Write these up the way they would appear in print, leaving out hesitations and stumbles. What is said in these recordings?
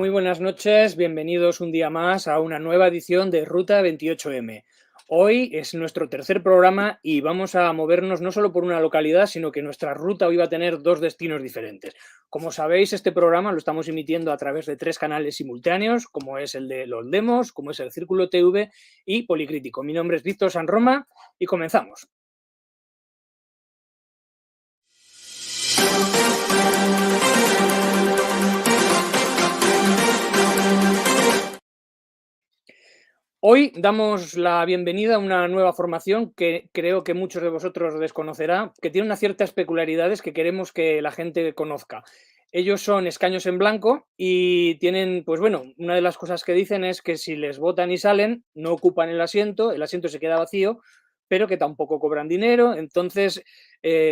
Muy buenas noches, bienvenidos un día más a una nueva edición de Ruta 28M. Hoy es nuestro tercer programa y vamos a movernos no solo por una localidad, sino que nuestra ruta hoy va a tener dos destinos diferentes. Como sabéis, este programa lo estamos emitiendo a través de tres canales simultáneos, como es el de Los Demos, como es el Círculo TV y Policrítico. Mi nombre es Víctor San Roma y comenzamos. Hoy damos la bienvenida a una nueva formación que creo que muchos de vosotros desconocerá, que tiene unas ciertas peculiaridades que queremos que la gente conozca. Ellos son Escaños en Blanco y tienen, pues bueno, una de las cosas que dicen es que si les votan y salen, no ocupan el asiento se queda vacío, pero que tampoco cobran dinero. Entonces,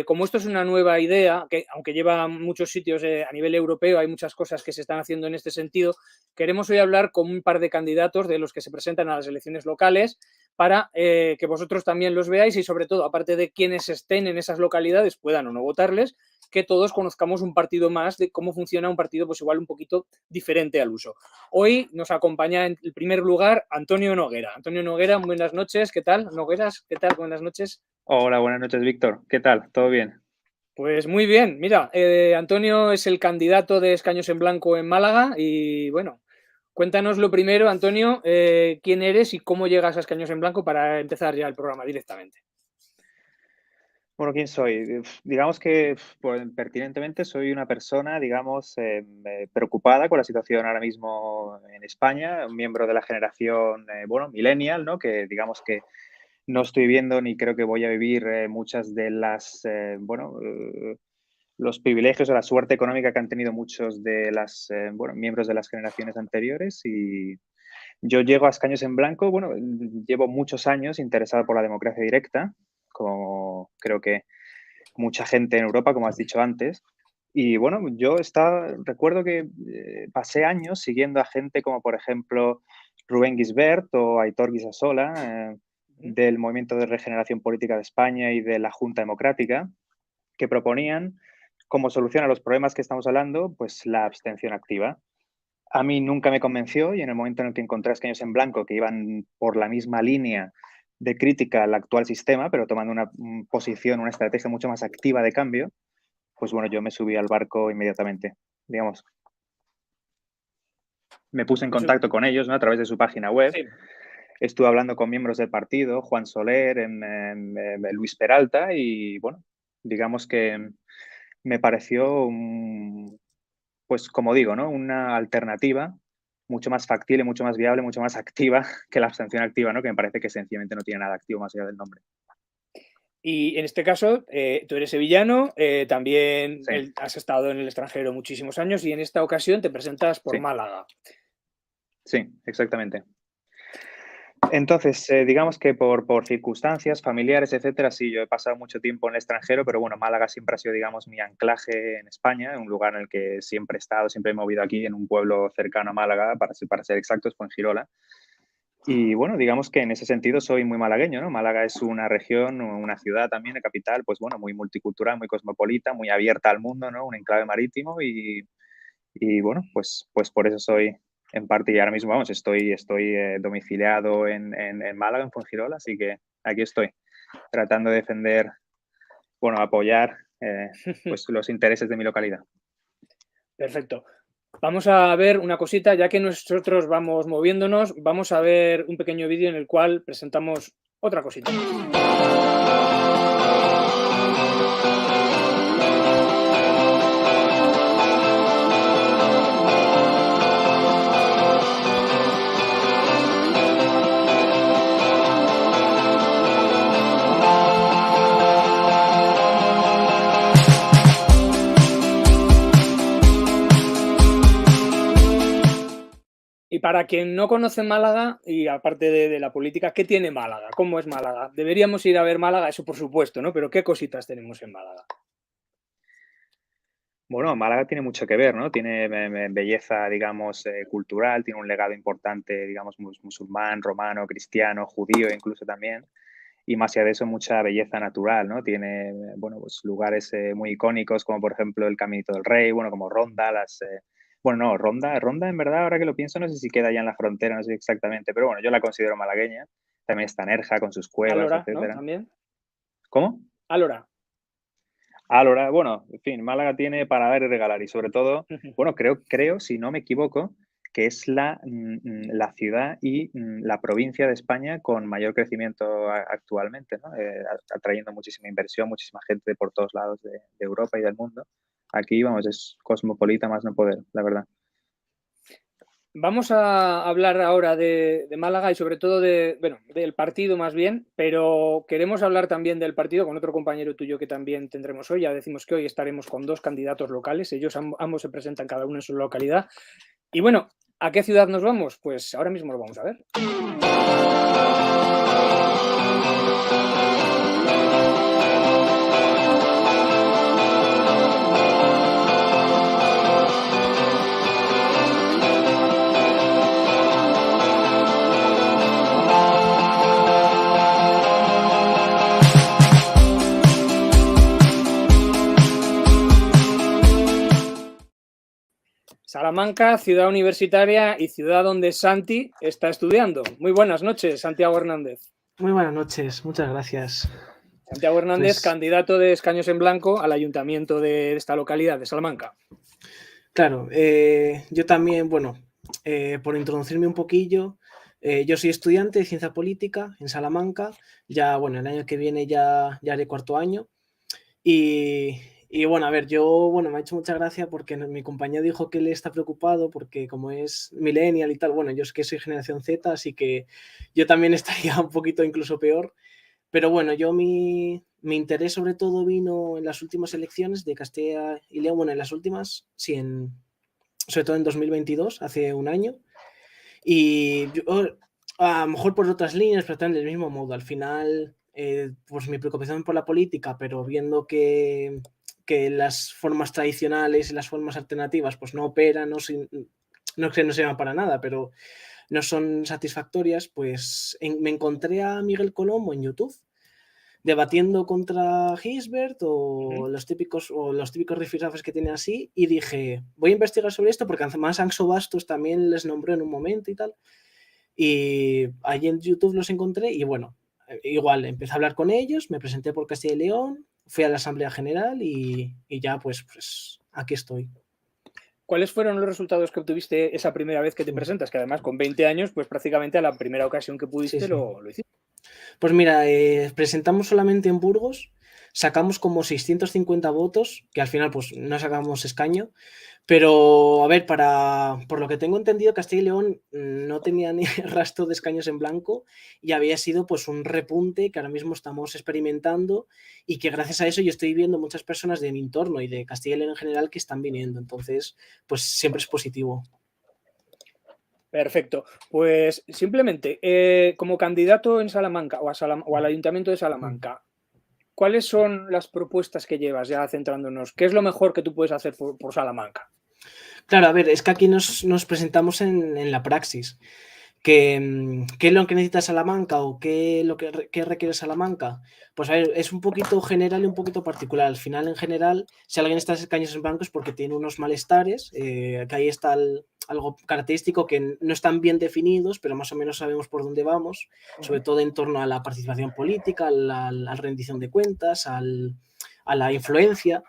como esto es una nueva idea, que aunque lleva muchos sitios a nivel europeo, hay muchas cosas que se están haciendo en este sentido, queremos hoy hablar con un par de candidatos de los que se presentan a las elecciones locales para que vosotros también los veáis y sobre todo, aparte de quienes estén en esas localidades, puedan o no votarles, que todos conozcamos un partido más de cómo funciona un partido pues igual un poquito diferente al uso. Hoy nos acompaña en el primer lugar Antonio Noguera. Antonio Noguera, buenas noches, ¿qué tal? Nogueras, ¿qué tal? Buenas noches. Hola, buenas noches, Víctor. ¿Qué tal? ¿Todo bien? Pues muy bien, mira, Antonio es el candidato de Escaños en Blanco en Málaga y bueno, cuéntanos lo primero, Antonio, quién eres y cómo llegas a Escaños en Blanco para empezar ya el programa directamente. Bueno, ¿quién soy? Digamos que, pues, pertinentemente, soy una persona, digamos, preocupada con la situación ahora mismo en España, un miembro de la generación, bueno, millennial, ¿no? Que digamos que no estoy viendo ni creo que voy a vivir muchas de las, los privilegios o la suerte económica que han tenido muchos de las, bueno, miembros de las generaciones anteriores y yo llego a Escaños en Blanco, bueno, llevo muchos años interesado por la democracia directa, como creo que mucha gente en Europa, como has dicho antes. Y bueno, recuerdo que pasé años siguiendo a gente como, por ejemplo, Rubén Gisbert o Aitor Guisasola, del Movimiento de Regeneración Política de España y de la Junta Democrática, que proponían como solución a los problemas que estamos hablando, pues la abstención activa. A mí nunca me convenció y en el momento en el que encontré Escaños en Blanco que iban por la misma línea de crítica al actual sistema, pero tomando una posición, una estrategia mucho más activa de cambio, pues bueno, yo me subí al barco inmediatamente. Digamos, me puse en Eso, contacto con ellos, ¿no? A través de su página web. sí. Estuve hablando con miembros del partido, Juan Soler, Luis Peralta, y bueno, digamos que me pareció pues como digo, ¿no? Una alternativa mucho más factible, mucho más viable, mucho más activa que la abstención activa, ¿no? Que me parece que sencillamente no tiene nada activo más allá del nombre. Y en este caso, tú eres sevillano, también Sí, has estado en el extranjero muchísimos años y en esta ocasión te presentas por sí, Málaga. sí, exactamente. Entonces, digamos que por circunstancias familiares, etcétera, sí, yo he pasado mucho tiempo en el extranjero, pero bueno, Málaga siempre ha sido, digamos, mi anclaje en España, un lugar en el que siempre he estado, siempre me he movido aquí, en un pueblo cercano a Málaga, para ser exactos, Fuengirola. Y bueno, digamos que en ese sentido soy muy malagueño, ¿no? Málaga es una región, una ciudad también, la capital, pues bueno, muy multicultural, muy cosmopolita, muy abierta al mundo, ¿no? Un enclave marítimo y bueno, pues por eso soy en parte y ahora mismo, vamos, estoy domiciliado en Málaga, en Fuengirola, así que aquí estoy, tratando de defender, bueno, apoyar pues los intereses de mi localidad. Perfecto. Vamos a ver una cosita, ya que nosotros vamos moviéndonos, vamos a ver un pequeño vídeo en el cual presentamos otra cosita más. Y para quien no conoce Málaga, y aparte de la política, ¿qué tiene Málaga? ¿Cómo es Málaga? Deberíamos ir a ver Málaga, eso por supuesto, ¿no? Pero ¿qué cositas tenemos en Málaga? Bueno, Málaga tiene mucho que ver, ¿no? Tiene belleza, digamos, cultural, tiene un legado importante, digamos, musulmán, romano, cristiano, judío incluso también. Y más allá de eso, mucha belleza natural, ¿no? Tiene, bueno, pues lugares muy icónicos como por ejemplo el Caminito del Rey, bueno, como Ronda, Bueno, no, Ronda en verdad, ahora que lo pienso, no sé si queda ya en la frontera, no sé exactamente, pero bueno, yo la considero malagueña. También está Nerja con sus cuevas, Alora, ¿no? etcétera. También. ¿Cómo? Alora. Alora, bueno, en fin, Málaga tiene para dar y regalar y sobre todo, bueno, creo, si no me equivoco, que es la ciudad y la provincia de España con mayor crecimiento actualmente, ¿no? Atrayendo muchísima inversión, muchísima gente por todos lados de Europa y del mundo. Aquí, vamos, es cosmopolita más no poder, la verdad. Vamos a hablar ahora de Málaga y sobre todo del partido más bien, pero queremos hablar también del partido con otro compañero tuyo que también tendremos hoy. Ya decimos que hoy estaremos con dos candidatos locales, ellos ambos se presentan cada uno en su localidad. Y bueno, ¿a qué ciudad nos vamos? Pues ahora mismo lo vamos a ver. Salamanca, ciudad universitaria y ciudad donde Santi está estudiando. Muy buenas noches, Santiago Hernández. Muy buenas noches, muchas gracias. Santiago Hernández, candidato de escaños en blanco al ayuntamiento de esta localidad, de Salamanca. Claro, yo también, bueno, por introducirme un poquillo, yo soy estudiante de Ciencia Política en Salamanca, ya, bueno, el año que viene ya haré cuarto año. Y bueno, a ver, me ha hecho mucha gracia porque mi compañero dijo que él está preocupado porque como es millennial y tal, bueno, yo es que soy generación Z, así que yo también estaría un poquito incluso peor. Pero bueno, mi interés sobre todo vino en las últimas elecciones de Castilla y León, bueno, en las últimas, sí, sobre todo en 2022, hace un año. Y yo, a lo mejor por otras líneas, pero también del mismo modo. Al final, pues mi preocupación por la política, pero viendo que las formas tradicionales y las formas alternativas pues no operan, no que no sirvan para nada, pero no son satisfactorias, pues me encontré a Miguel Colombo en YouTube debatiendo contra Gisbert o los típicos rifirrafes que tiene así, y dije, voy a investigar sobre esto porque además Anxo Bastos también les nombró en un momento y tal, y allí en YouTube los encontré y bueno, igual empecé a hablar con ellos, me presenté por Castilla y León, fui a la Asamblea General y ya pues aquí estoy. ¿Cuáles fueron los resultados que obtuviste esa primera vez que te presentas? Que además con 20 años, pues prácticamente a la primera ocasión que pudiste Sí. Lo hiciste. Pues mira, presentamos solamente en Burgos, sacamos como 650 votos, que al final pues no sacamos escaño, pero a ver, por lo que tengo entendido, Castilla y León no tenía ni rastro de escaños en blanco y había sido pues un repunte que ahora mismo estamos experimentando y que gracias a eso yo estoy viendo muchas personas de mi entorno y de Castilla y León en general que están viniendo, entonces pues siempre es positivo. Perfecto. Pues simplemente, como candidato en Salamanca o al Ayuntamiento de Salamanca, ¿cuáles son las propuestas que llevas, ya centrándonos? ¿Qué es lo mejor que tú puedes hacer por Salamanca? Claro, a ver, es que aquí nos presentamos en la praxis. ¿Qué es lo que necesita Salamanca o qué requiere Salamanca? Pues a ver, es un poquito general y un poquito particular. Al final, en general, si alguien está en escaños en blanco es porque tiene unos malestares, que ahí está algo característico que no están bien definidos, pero más o menos sabemos por dónde vamos, sobre todo en torno a la participación política, a la rendición de cuentas, a la influencia.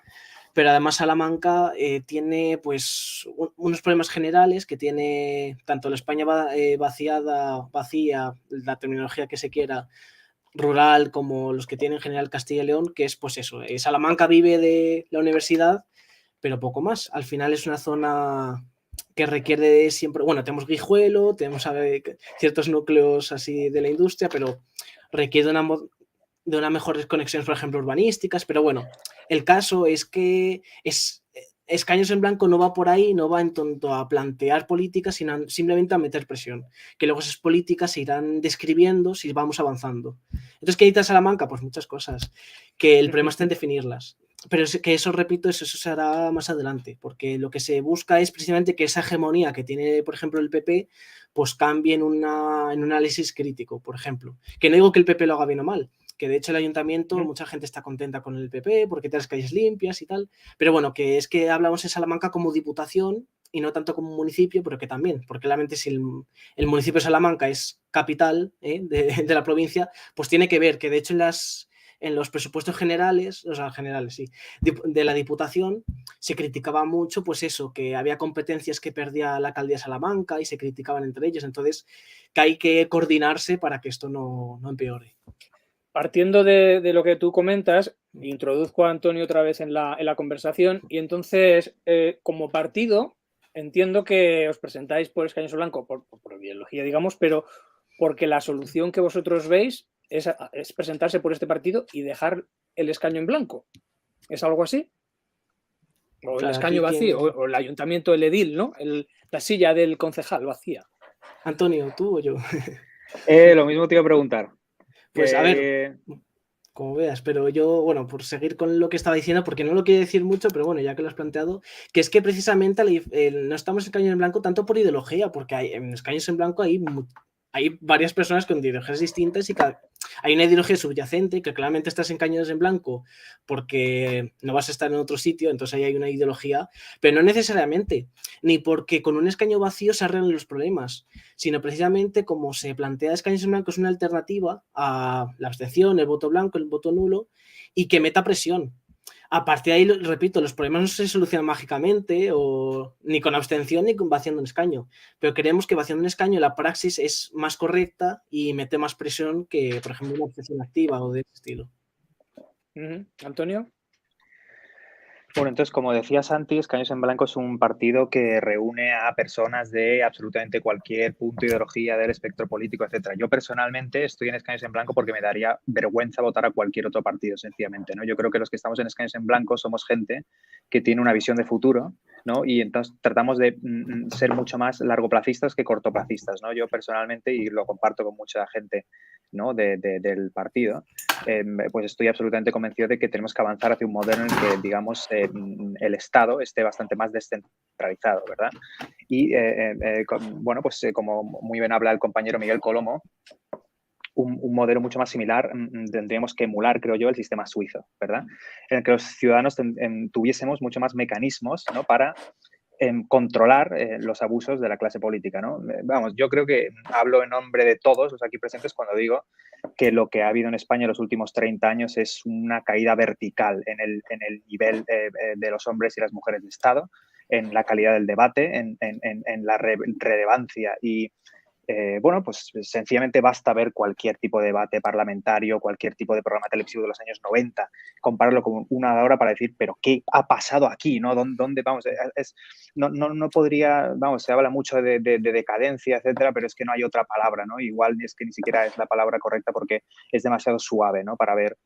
Pero además Salamanca tiene pues unos problemas generales que tiene tanto la España vacía, la terminología que se quiera, rural, como los que tiene en general Castilla y León, que es pues eso, Salamanca vive de la universidad, pero poco más. Al final es una zona que requiere siempre, bueno, tenemos Guijuelo, tenemos ciertos núcleos así de la industria, pero requiere de unas mejores conexiones, por ejemplo, urbanísticas, pero bueno, el caso es que Escaños en Blanco no va por ahí, no va en tanto a plantear políticas, sino simplemente a meter presión, que luego esas políticas se irán describiendo si vamos avanzando. Entonces, ¿qué necesita Salamanca? Pues muchas cosas, que el problema está en definirlas. Pero que eso, repito, eso se hará más adelante, porque lo que se busca es precisamente que esa hegemonía que tiene, por ejemplo, el PP, pues cambie en un análisis crítico, por ejemplo. Que no digo que el PP lo haga bien o mal, que de hecho el ayuntamiento, mucha gente está contenta con el PP porque tiene las calles limpias y tal, pero bueno, que es que hablamos en Salamanca como diputación y no tanto como un municipio, pero que también, porque claramente si el municipio de Salamanca es capital de la provincia, pues tiene que ver que de hecho en los presupuestos generales, o sea, generales, sí, de la Diputación, se criticaba mucho, pues eso, que había competencias que perdía la alcaldía de Salamanca y se criticaban entre ellos, entonces que hay que coordinarse para que esto no empeore. Partiendo de lo que tú comentas, introduzco a Antonio otra vez en la conversación y entonces, como partido, entiendo que os presentáis por Escaños en Blanco, por ideología, digamos, pero porque la solución que vosotros veis es presentarse por este partido y dejar el escaño en blanco. ¿Es algo así? O el escaño vacío, o el ayuntamiento, el edil, ¿no? La silla del concejal vacía. Antonio, ¿tú o yo? Lo mismo te iba a preguntar. Pues a ver, como veas, pero yo, bueno, por seguir con lo que estaba diciendo, porque no lo quiero decir mucho, pero bueno, ya que lo has planteado, que es que precisamente no estamos en Escaños en Blanco tanto por ideología, porque en Escaños en Blanco hay varias personas con ideologías distintas y hay una ideología subyacente que claramente estás en Cañones en Blanco porque no vas a estar en otro sitio, entonces ahí hay una ideología, pero no necesariamente, ni porque con un escaño vacío se arreglan los problemas, sino precisamente como se plantea Escaños en Blanco es una alternativa a la abstención, el voto blanco, el voto nulo, y que meta presión. A partir de ahí, repito, los problemas no se solucionan mágicamente ni con abstención ni con vaciando un escaño, pero creemos que vaciando un escaño la praxis es más correcta y mete más presión que, por ejemplo, una abstención activa o de ese estilo. ¿Antonio? Bueno, entonces, como decía Santi, Escaños en Blanco es un partido que reúne a personas de absolutamente cualquier punto de ideología del espectro político, etcétera. Yo personalmente estoy en Escaños en Blanco porque me daría vergüenza votar a cualquier otro partido, sencillamente, ¿no? Yo creo que los que estamos en Escaños en Blanco somos gente que tiene una visión de futuro, ¿no? Y entonces tratamos de ser mucho más largoplacistas que cortoplacistas, ¿no? Yo personalmente, y lo comparto con mucha gente, ¿no? del partido, pues estoy absolutamente convencido de que tenemos que avanzar hacia un modelo en el que, digamos, el Estado esté bastante más descentralizado, ¿verdad? Y, bueno, pues como muy bien habla el compañero Miguel Colomo, un modelo mucho más similar tendríamos que emular, creo yo, el sistema suizo, ¿verdad? En el que los ciudadanos tuviésemos mucho más mecanismos, ¿no? Para controlar los abusos de la clase política, ¿no? Vamos, yo creo que hablo en nombre de todos los aquí presentes cuando digo que lo que ha habido en España en los últimos 30 años es una caída vertical en el nivel de los hombres y las mujeres de Estado, en la calidad del debate, en la relevancia y bueno, pues sencillamente basta ver cualquier tipo de debate parlamentario, cualquier tipo de programa televisivo de los años 90, compararlo con una hora para decir, pero ¿qué ha pasado aquí? ¿No? ¿Dónde vamos? No podría, vamos, se habla mucho de decadencia, etcétera, pero es que no hay otra palabra, ¿no? Igual es que ni siquiera es la palabra correcta porque es demasiado suave, ¿no? Para ver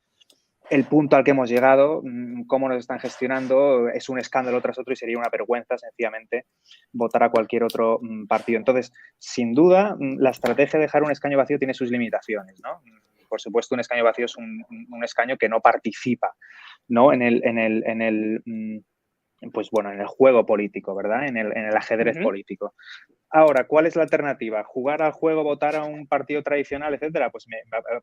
el punto al que hemos llegado, cómo nos están gestionando, es un escándalo tras otro y sería una vergüenza, sencillamente, votar a cualquier otro partido. Entonces, sin duda, la estrategia de dejar un escaño vacío tiene sus limitaciones, ¿no? Por supuesto, un escaño vacío es un escaño que no participa, ¿no? en el juego político, ¿verdad? En el ajedrez político. Ahora, ¿cuál es la alternativa? ¿Jugar al juego, votar a un partido tradicional, etcétera? Pues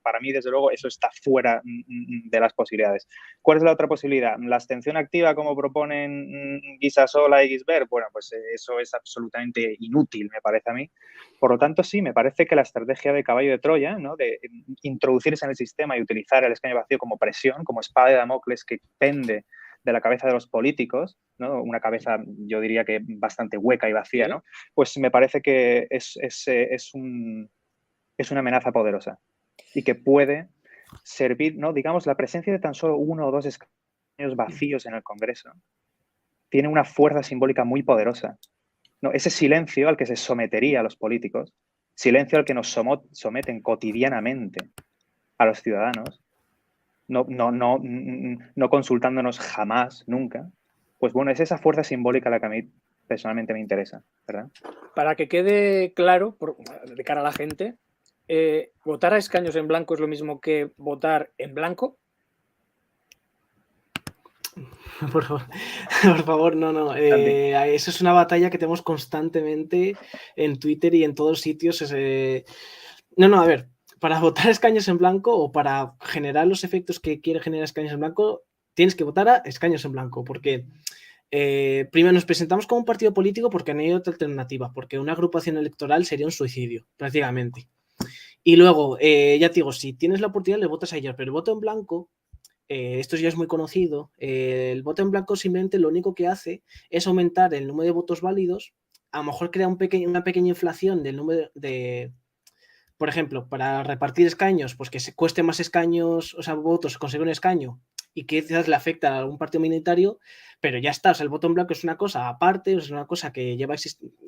para mí, desde luego, eso está fuera de las posibilidades. ¿Cuál es la otra posibilidad? ¿La abstención activa, como proponen Guisasola y Gisbert? Bueno, pues eso es absolutamente inútil, me parece a mí. Por lo tanto, sí, me parece que la estrategia de caballo de Troya, ¿no? De introducirse en el sistema y utilizar el escaño vacío como presión, como espada de Damocles que pende de la cabeza de los políticos, ¿no? Una cabeza, yo diría que bastante hueca y vacía, ¿no? Pues me parece que es una amenaza poderosa y que puede servir, ¿no? Digamos, la presencia de tan solo uno o dos escaños vacíos en el Congreso tiene una fuerza simbólica muy poderosa, ¿no? Ese silencio al que se sometería a los políticos, silencio al que nos someten cotidianamente a los ciudadanos, no consultándonos jamás, nunca, pues bueno, es esa fuerza simbólica la que a mí personalmente me interesa, ¿verdad? Para que quede claro, de cara a la gente, ¿votar a escaños en blanco es lo mismo que votar en blanco? Por favor, no. Eso es una batalla que tenemos constantemente en Twitter y en todos sitios. A ver, para votar escaños en blanco o para generar los efectos que quiere generar escaños en blanco, tienes que votar a escaños en blanco, porque primero nos presentamos como un partido político porque no hay otra alternativa, porque una agrupación electoral sería un suicidio, prácticamente. Y luego, ya te digo, si tienes la oportunidad, le votas a ellos, pero el voto en blanco, esto ya es muy conocido, el voto en blanco simplemente lo único que hace es aumentar el número de votos válidos, a lo mejor crea una pequeña inflación del número de, por ejemplo, para repartir escaños, pues que se cueste más escaños, o sea, votos conseguir un escaño y que quizás le afecta a algún partido minoritario, pero ya está, o sea, el voto en blanco es una cosa aparte, es una cosa que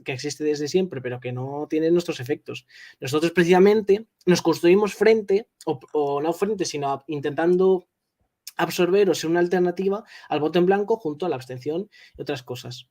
que existe desde siempre, pero que no tiene nuestros efectos. Nosotros precisamente nos construimos frente, o no frente, sino intentando absorber o ser una alternativa al voto en blanco junto a la abstención y otras cosas.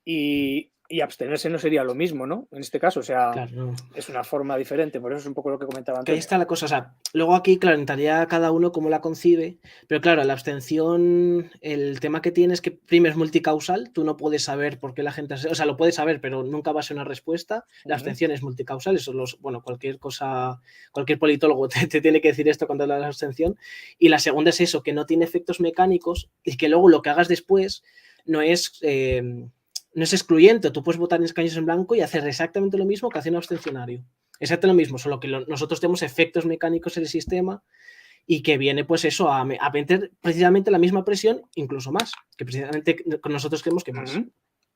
Y abstenerse no sería lo mismo, ¿no? En este caso, o sea, Claro, no. es una forma diferente, por eso es un poco lo que comentaba Que ahí Antonio. está la cosa, o sea, luego aquí, claro, entraría cada uno cómo la concibe, pero claro, la abstención, el tema que tiene es que primero es multicausal, tú no puedes saber por qué la gente, o sea, lo puedes saber, pero nunca va a ser una respuesta. La abstención es multicausal, eso bueno, cualquier cosa, cualquier politólogo te tiene que decir esto cuando habla de la abstención. Y la segunda es eso, que no tiene efectos mecánicos y que luego lo que hagas después no es excluyente, tú puedes votar en escaños en blanco y hacer exactamente lo mismo que hace un abstencionario. Exacto lo mismo, solo que nosotros tenemos efectos mecánicos en el sistema y que viene pues eso a meter precisamente la misma presión, incluso más, que precisamente nosotros creemos que más.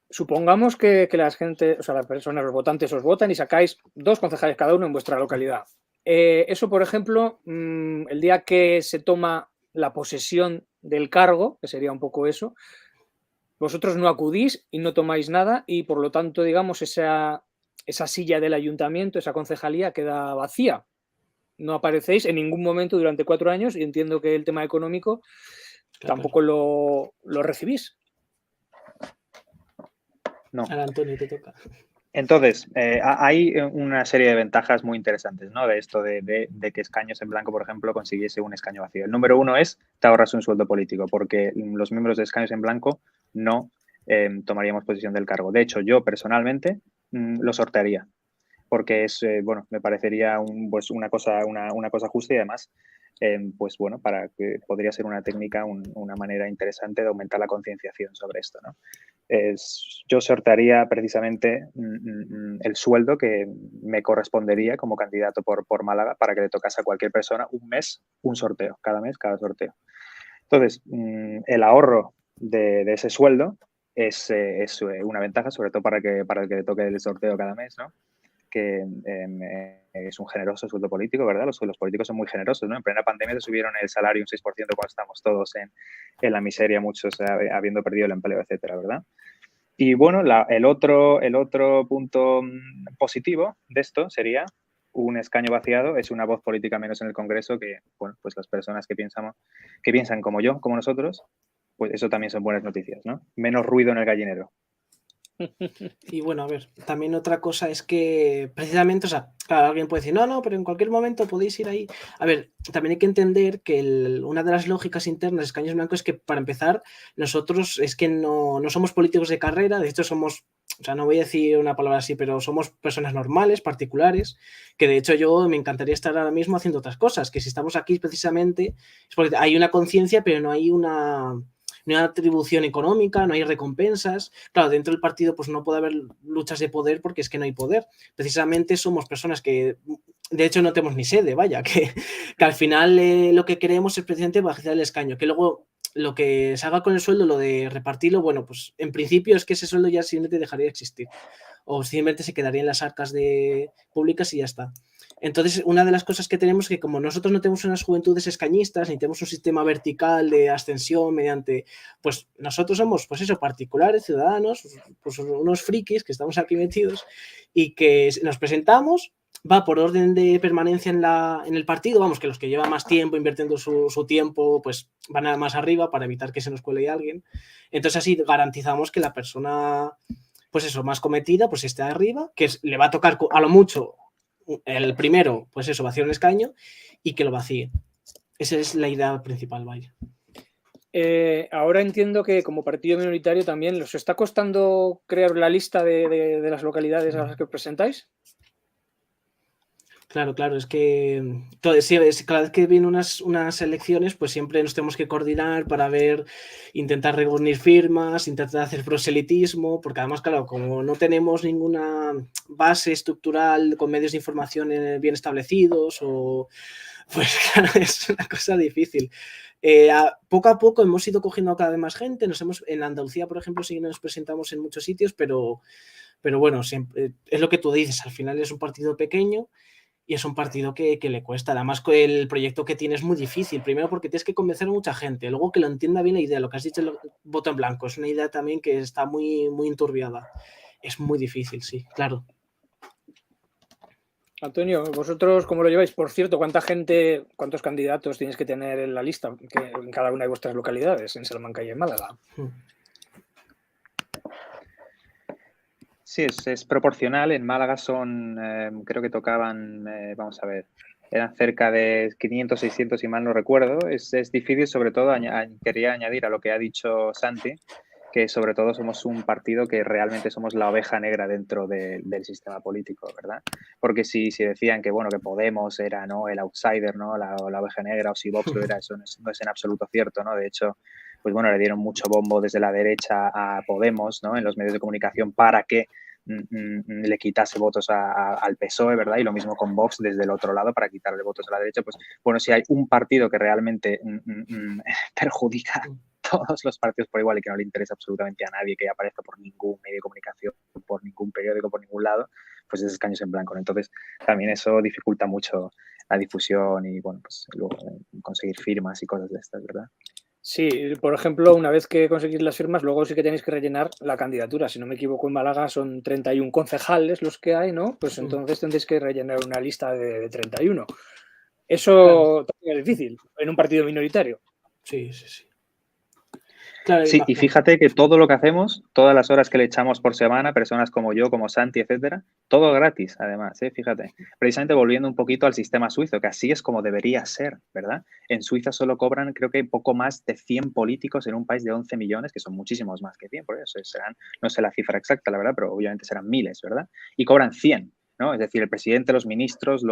Supongamos que la gente, o sea, las personas, los votantes os votan y sacáis 2 concejales cada uno en vuestra localidad. Eso, por ejemplo, el día que se toma la posesión del cargo, que sería un poco eso, vosotros no acudís y no tomáis nada y por lo tanto, digamos, esa silla del ayuntamiento, esa concejalía queda vacía. No aparecéis en ningún momento durante 4 años y entiendo que el tema económico tampoco lo recibís. No. Ahora, Antonio, te toca. Entonces, hay una serie de ventajas muy interesantes, ¿no? De esto de que escaños en blanco, por ejemplo, consiguiese un escaño vacío. El número uno es te ahorras un sueldo político, porque los miembros de escaños en blanco no tomaríamos posesión del cargo. De hecho, yo personalmente lo sortearía, porque es, bueno, me parecería pues una cosa justa y además, pues bueno, para que podría ser una técnica, una manera interesante de aumentar la concienciación sobre esto, ¿no? Yo sortearía precisamente el sueldo que me correspondería como candidato por Málaga para que le tocase a cualquier persona un mes, un sorteo, cada mes, cada sorteo. Entonces, el ahorro de ese sueldo es una ventaja, sobre todo para el que le toque el sorteo cada mes, ¿no? Que es un generoso sueldo político, ¿verdad? Los políticos son muy generosos, ¿no? En plena pandemia se subieron el salario un 6% cuando estamos todos en la miseria, muchos habiendo perdido el empleo, etcétera, ¿verdad? Y bueno, el otro punto positivo de esto sería un escaño vaciado, es una voz política menos en el Congreso que, bueno, pues las personas que piensan como yo, como nosotros, pues eso también son buenas noticias, ¿no? Menos ruido en el gallinero. Y bueno, a ver, también otra cosa es que precisamente, o sea, claro, alguien puede decir, no, pero en cualquier momento podéis ir ahí. A ver, también hay que entender que una de las lógicas internas de escaños blancos es que, para empezar, nosotros es que no somos políticos de carrera, de hecho somos, o sea, no voy a decir una palabra así, pero somos personas normales, particulares, que de hecho yo me encantaría estar ahora mismo haciendo otras cosas, que si estamos aquí precisamente es porque hay una conciencia, pero no hay una atribución económica, no hay recompensas. Claro, dentro del partido pues no puede haber luchas de poder porque es que no hay poder. Precisamente somos personas que, de hecho, no tenemos ni sede, vaya, que al final lo que queremos es precisamente bajar el escaño, que luego lo que se haga con el sueldo, lo de repartirlo, bueno, pues en principio es que ese sueldo ya simplemente dejaría de existir o simplemente se quedaría en las arcas públicas y ya está. Entonces, una de las cosas que tenemos es que como nosotros no tenemos unas juventudes escañistas, ni tenemos un sistema vertical de ascensión mediante, pues nosotros somos, pues eso, particulares, ciudadanos, pues unos frikis que estamos aquí metidos y que nos presentamos, va por orden de permanencia en el partido, vamos, que los que llevan más tiempo invirtiendo su tiempo, pues van a más arriba para evitar que se nos cuele alguien. Entonces así garantizamos que la persona, pues eso, más cometida, pues esté arriba, que le va a tocar a lo mucho el primero, pues eso, vaciar un escaño y que lo vacíe. Esa es la idea principal, vaya. Ahora entiendo que como partido minoritario también os está costando crear la lista de las localidades a las que os presentáis. Claro, es que cada vez que vienen unas elecciones, pues siempre nos tenemos que coordinar para intentar reunir firmas, intentar hacer proselitismo, porque además, claro, como no tenemos ninguna base estructural con medios de información bien establecidos, pues claro, es una cosa difícil. Poco a poco hemos ido cogiendo cada vez más gente, en Andalucía, por ejemplo, sí nos presentamos en muchos sitios, pero bueno, siempre, es lo que tú dices, al final es un partido pequeño. Y es un partido que le cuesta. Además, el proyecto que tiene es muy difícil. Primero porque tienes que convencer a mucha gente. Luego que lo entienda bien la idea. Lo que has dicho, el voto en blanco. Es una idea también que está muy, muy enturbiada. Es muy difícil, sí, claro. Antonio, ¿vosotros cómo lo lleváis? Por cierto, cuántos candidatos tienes que tener en la lista en cada una de vuestras localidades, en Salamanca y en Málaga? Sí, es proporcional. En Málaga son, creo que tocaban, vamos a ver, eran cerca de 500, 600, si mal no recuerdo. Es difícil, sobre todo, quería añadir a lo que ha dicho Santi, que sobre todo somos un partido que realmente somos la oveja negra dentro del sistema político, ¿verdad? Porque si decían que, bueno, que Podemos era, ¿no?, el outsider, ¿no?, la oveja negra, o si Vox lo era, eso no es en absoluto cierto, ¿no? De hecho, pues bueno, le dieron mucho bombo desde la derecha a Podemos, ¿no?, en los medios de comunicación para que le quitase votos al PSOE, ¿verdad? Y lo mismo con Vox desde el otro lado para quitarle votos a la derecha. Pues bueno, si hay un partido que realmente perjudica todos los partidos por igual y que no le interesa absolutamente a nadie que aparezca por ningún medio de comunicación, por ningún periódico, por ningún lado, pues es Escaños en Blanco. Entonces, también eso dificulta mucho la difusión y, bueno, pues luego conseguir firmas y cosas de estas, ¿verdad? Sí, por ejemplo, una vez que conseguís las firmas, luego sí que tenéis que rellenar la candidatura. Si no me equivoco, en Málaga son 31 concejales los que hay, ¿no? Pues entonces tendréis que rellenar una lista de 31. Eso también es difícil en un partido minoritario. Sí. Claro, sí, y fíjate que todo lo que hacemos, todas las horas que le echamos por semana, personas como yo, como Santi, etcétera, todo gratis, además, fíjate. Precisamente volviendo un poquito al sistema suizo, que así es como debería ser, ¿verdad? En Suiza solo cobran, creo que poco más de 100 políticos en un país de 11 millones, que son muchísimos más que 100, por eso serán, no sé la cifra exacta, la verdad, pero obviamente serán miles, ¿verdad? Y cobran 100, ¿no? Es decir, el presidente, los ministros,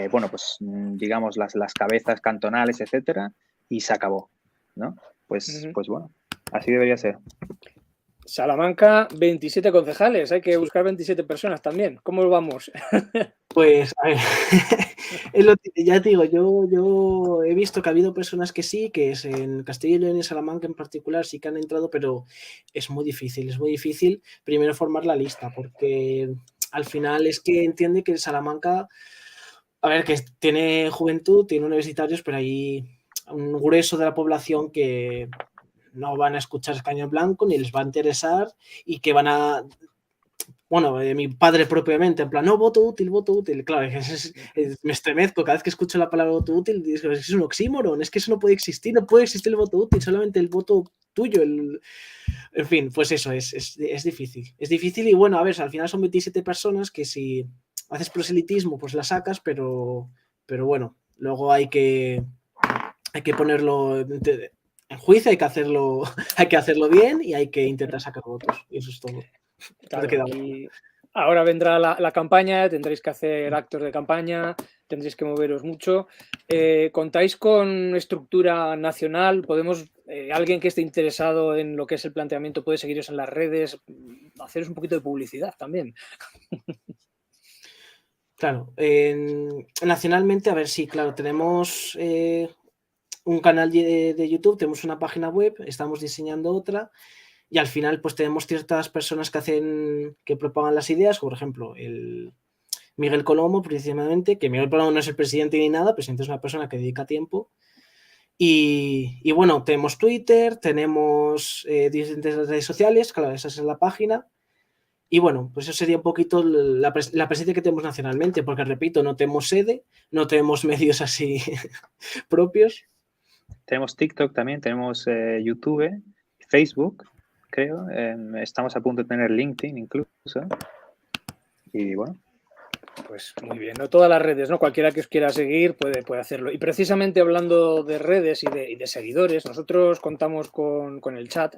bueno, pues digamos las cabezas cantonales, etcétera, y se acabó, ¿no? Pues bueno, así debería ser. Salamanca, 27 concejales, hay que buscar 27 personas también. ¿Cómo vamos? Pues, a ver, ya te digo, yo he visto que ha habido personas que sí, que es en Castilla y León y Salamanca en particular sí que han entrado, pero es muy difícil primero formar la lista, porque al final es que entiende que Salamanca, a ver, que tiene juventud, tiene universitarios, pero hay un grueso de la población que no van a escuchar Escaño en Blanco, ni les va a interesar, y que van a... Bueno, mi padre propiamente, en plan, no, voto útil. Claro, me estremezco cada vez que escucho la palabra voto útil, es que es un oxímoron, es que eso no puede existir el voto útil, solamente el voto tuyo. En fin, pues eso, es difícil y bueno, a ver, al final son 27 personas que si haces proselitismo, pues la sacas, pero bueno, luego hay que ponerlo en juicio, hay que hacerlo bien y hay que intentar sacar votos, y eso es todo. Claro, y ahora vendrá la campaña, tendréis que hacer actos de campaña, tendréis que moveros mucho. ¿Contáis con estructura nacional? Alguien que esté interesado en lo que es el planteamiento puede seguiros en las redes, haceros un poquito de publicidad también? Claro, nacionalmente, a ver, sí, claro, tenemos un canal de YouTube, tenemos una página web, estamos diseñando otra. Y al final, pues tenemos ciertas personas que propagan las ideas, por ejemplo, el Miguel Colomo, precisamente, que Miguel Colomo no es el presidente ni nada, el presidente es una persona que dedica tiempo. Y bueno, tenemos Twitter, tenemos diferentes redes sociales, claro, esa es la página. Y bueno, pues eso sería un poquito la presencia que tenemos nacionalmente, porque repito, no tenemos sede, no tenemos medios así propios. Tenemos TikTok también, tenemos YouTube, Facebook, creo. Estamos a punto de tener LinkedIn incluso. Y bueno, Pues muy bien, ¿no? Todas las redes, ¿no? Cualquiera que os quiera seguir puede hacerlo. Y precisamente hablando de redes y de seguidores, nosotros contamos con el chat.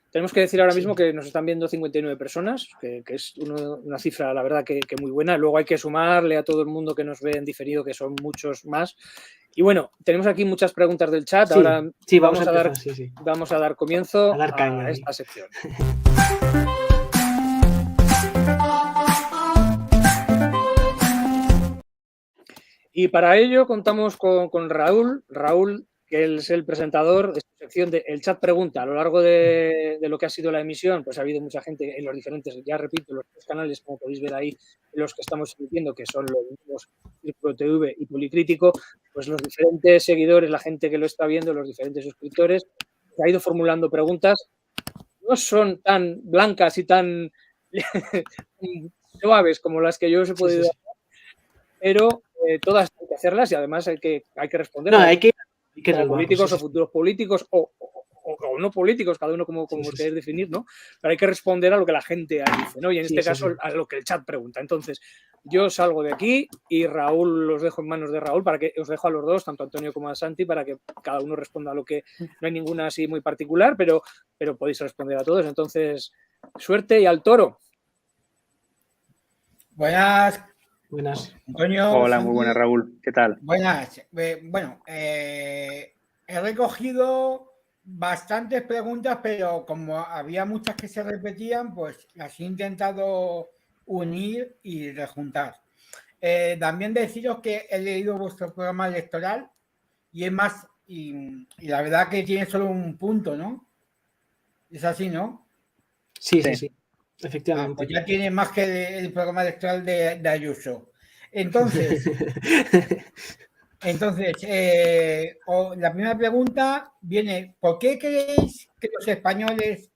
Tenemos que decir ahora mismo que nos están viendo 59 personas, que es una cifra, la verdad, que muy buena. Luego hay que sumarle a todo el mundo que nos ve en diferido, que son muchos más. Y bueno, tenemos aquí muchas preguntas del chat. Sí, Ahora sí, vamos a dar comienzo a dar caña a esta sección. Y para ello contamos con Raúl. Raúl, que él es el presentador de esta sección de El Chat Pregunta. A lo largo de lo que ha sido la emisión, pues ha habido mucha gente en los diferentes, ya repito, los tres canales, como podéis ver ahí, los que estamos emitiendo, que son los mismos Círculo TV y Policrítico, pues los diferentes seguidores, la gente que lo está viendo, los diferentes suscriptores, se ha ido formulando preguntas. No son tan blancas y tan suaves como las que yo os he podido hacer, pero todas hay que hacerlas y además hay que responder. No, hay que como políticos o futuros políticos o no políticos, cada uno como queréis definir, ¿no? Pero hay que responder a lo que la gente dice, ¿no? Y en este caso a lo que el chat pregunta. Entonces, yo salgo de aquí y Raúl, los dejo en manos de Raúl, para que os dejo a los dos, tanto a Antonio como a Santi, para que cada uno responda a lo que no hay ninguna así muy particular, pero podéis responder a todos. Entonces, suerte y al toro. Buenas. Antonio. Hola, muy buenas, Raúl. ¿Qué tal? Buenas. Bueno, he recogido bastantes preguntas, pero como había muchas que se repetían, pues las he intentado unir y rejuntar. También deciros que he leído vuestro programa electoral y es más, y la verdad que tiene solo un punto, ¿no? Es así, ¿no? Sí. Efectivamente. Pues ya tiene más que el programa electoral de Ayuso. Entonces, la primera pregunta viene: ¿por qué creéis que los españoles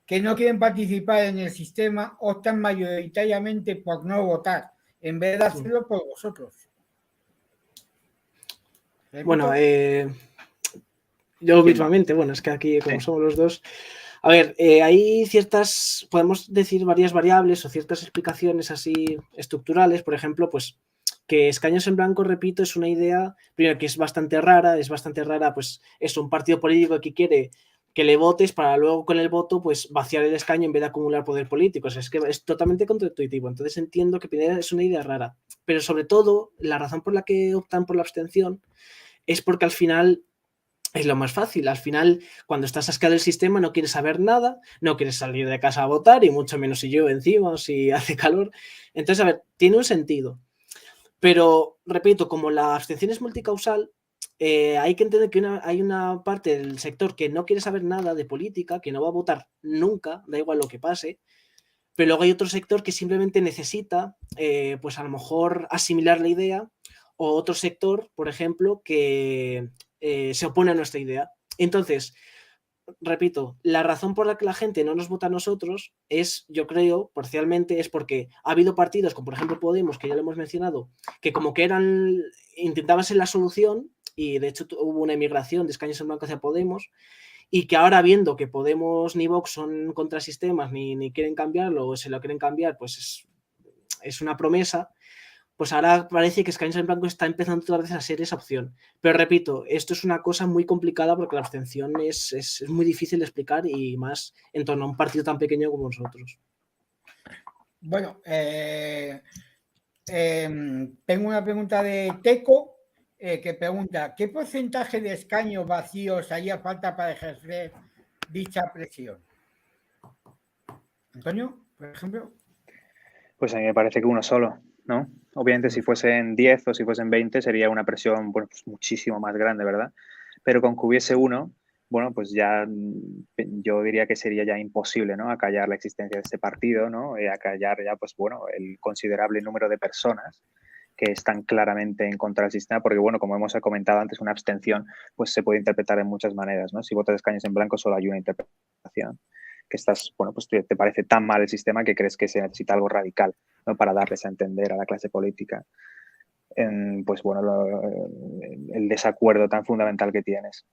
que no quieren participar en el sistema optan mayoritariamente por no votar en vez de hacerlo por vosotros? Bueno, yo mismamente, bueno, es que aquí como somos los dos, a ver, hay ciertas, podemos decir varias variables o ciertas explicaciones así estructurales, por ejemplo, pues que escaños en blanco, repito, es una idea, primero que es bastante rara, pues es un partido político que quiere que le votes para luego con el voto pues vaciar el escaño en vez de acumular poder político. O sea, es que es totalmente contraintuitivo. Entonces entiendo que es una idea rara. Pero sobre todo, la razón por la que optan por la abstención es porque al final es lo más fácil. Al final, cuando estás asqueado del sistema, no quieres saber nada, no quieres salir de casa a votar, y mucho menos si llueve encima o si hace calor. Entonces, a ver, tiene un sentido. Pero, repito, como la abstención es multicausal, hay que entender que hay una parte del sector que no quiere saber nada de política, que no va a votar nunca, da igual lo que pase, pero luego hay otro sector que simplemente necesita, pues a lo mejor asimilar la idea, o otro sector, por ejemplo, que se opone a nuestra idea. Entonces, repito, la razón por la que la gente no nos vota a nosotros es, yo creo, parcialmente, es porque ha habido partidos, como por ejemplo Podemos, que ya lo hemos mencionado, que como que intentaban ser la solución, y de hecho hubo una emigración de escaños en blanco hacia Podemos, y que ahora, viendo que Podemos ni Vox son contrasistemas ni quieren cambiarlo o se lo quieren cambiar, pues es una promesa. Pues ahora parece que escaños en blanco está empezando otra vez a ser esa opción. Pero repito, esto es una cosa muy complicada porque la abstención es muy difícil de explicar, y más en torno a un partido tan pequeño como nosotros. Bueno, tengo una pregunta de Teco que pregunta: ¿qué porcentaje de escaños vacíos haría falta para ejercer dicha presión? Antonio, por ejemplo. Pues a mí me parece que uno solo, ¿no? Obviamente si fuesen 10 o si fuesen 20 sería una presión, bueno, pues muchísimo más grande, ¿verdad? Pero con que hubiese uno, bueno, pues ya yo diría que sería ya imposible, ¿no? Acallar la existencia de este partido, ¿no? Acallar ya, pues bueno, el considerable número de personas que están claramente en contra del sistema, porque bueno, como hemos comentado antes, una abstención pues se puede interpretar de muchas maneras, ¿no? Si votas escaños en blanco solo hay una interpretación, que estás, bueno, pues te parece tan mal el sistema que crees que se necesita algo radical, ¿no? Para darles a entender a la clase política pues bueno, el desacuerdo tan fundamental que tienes.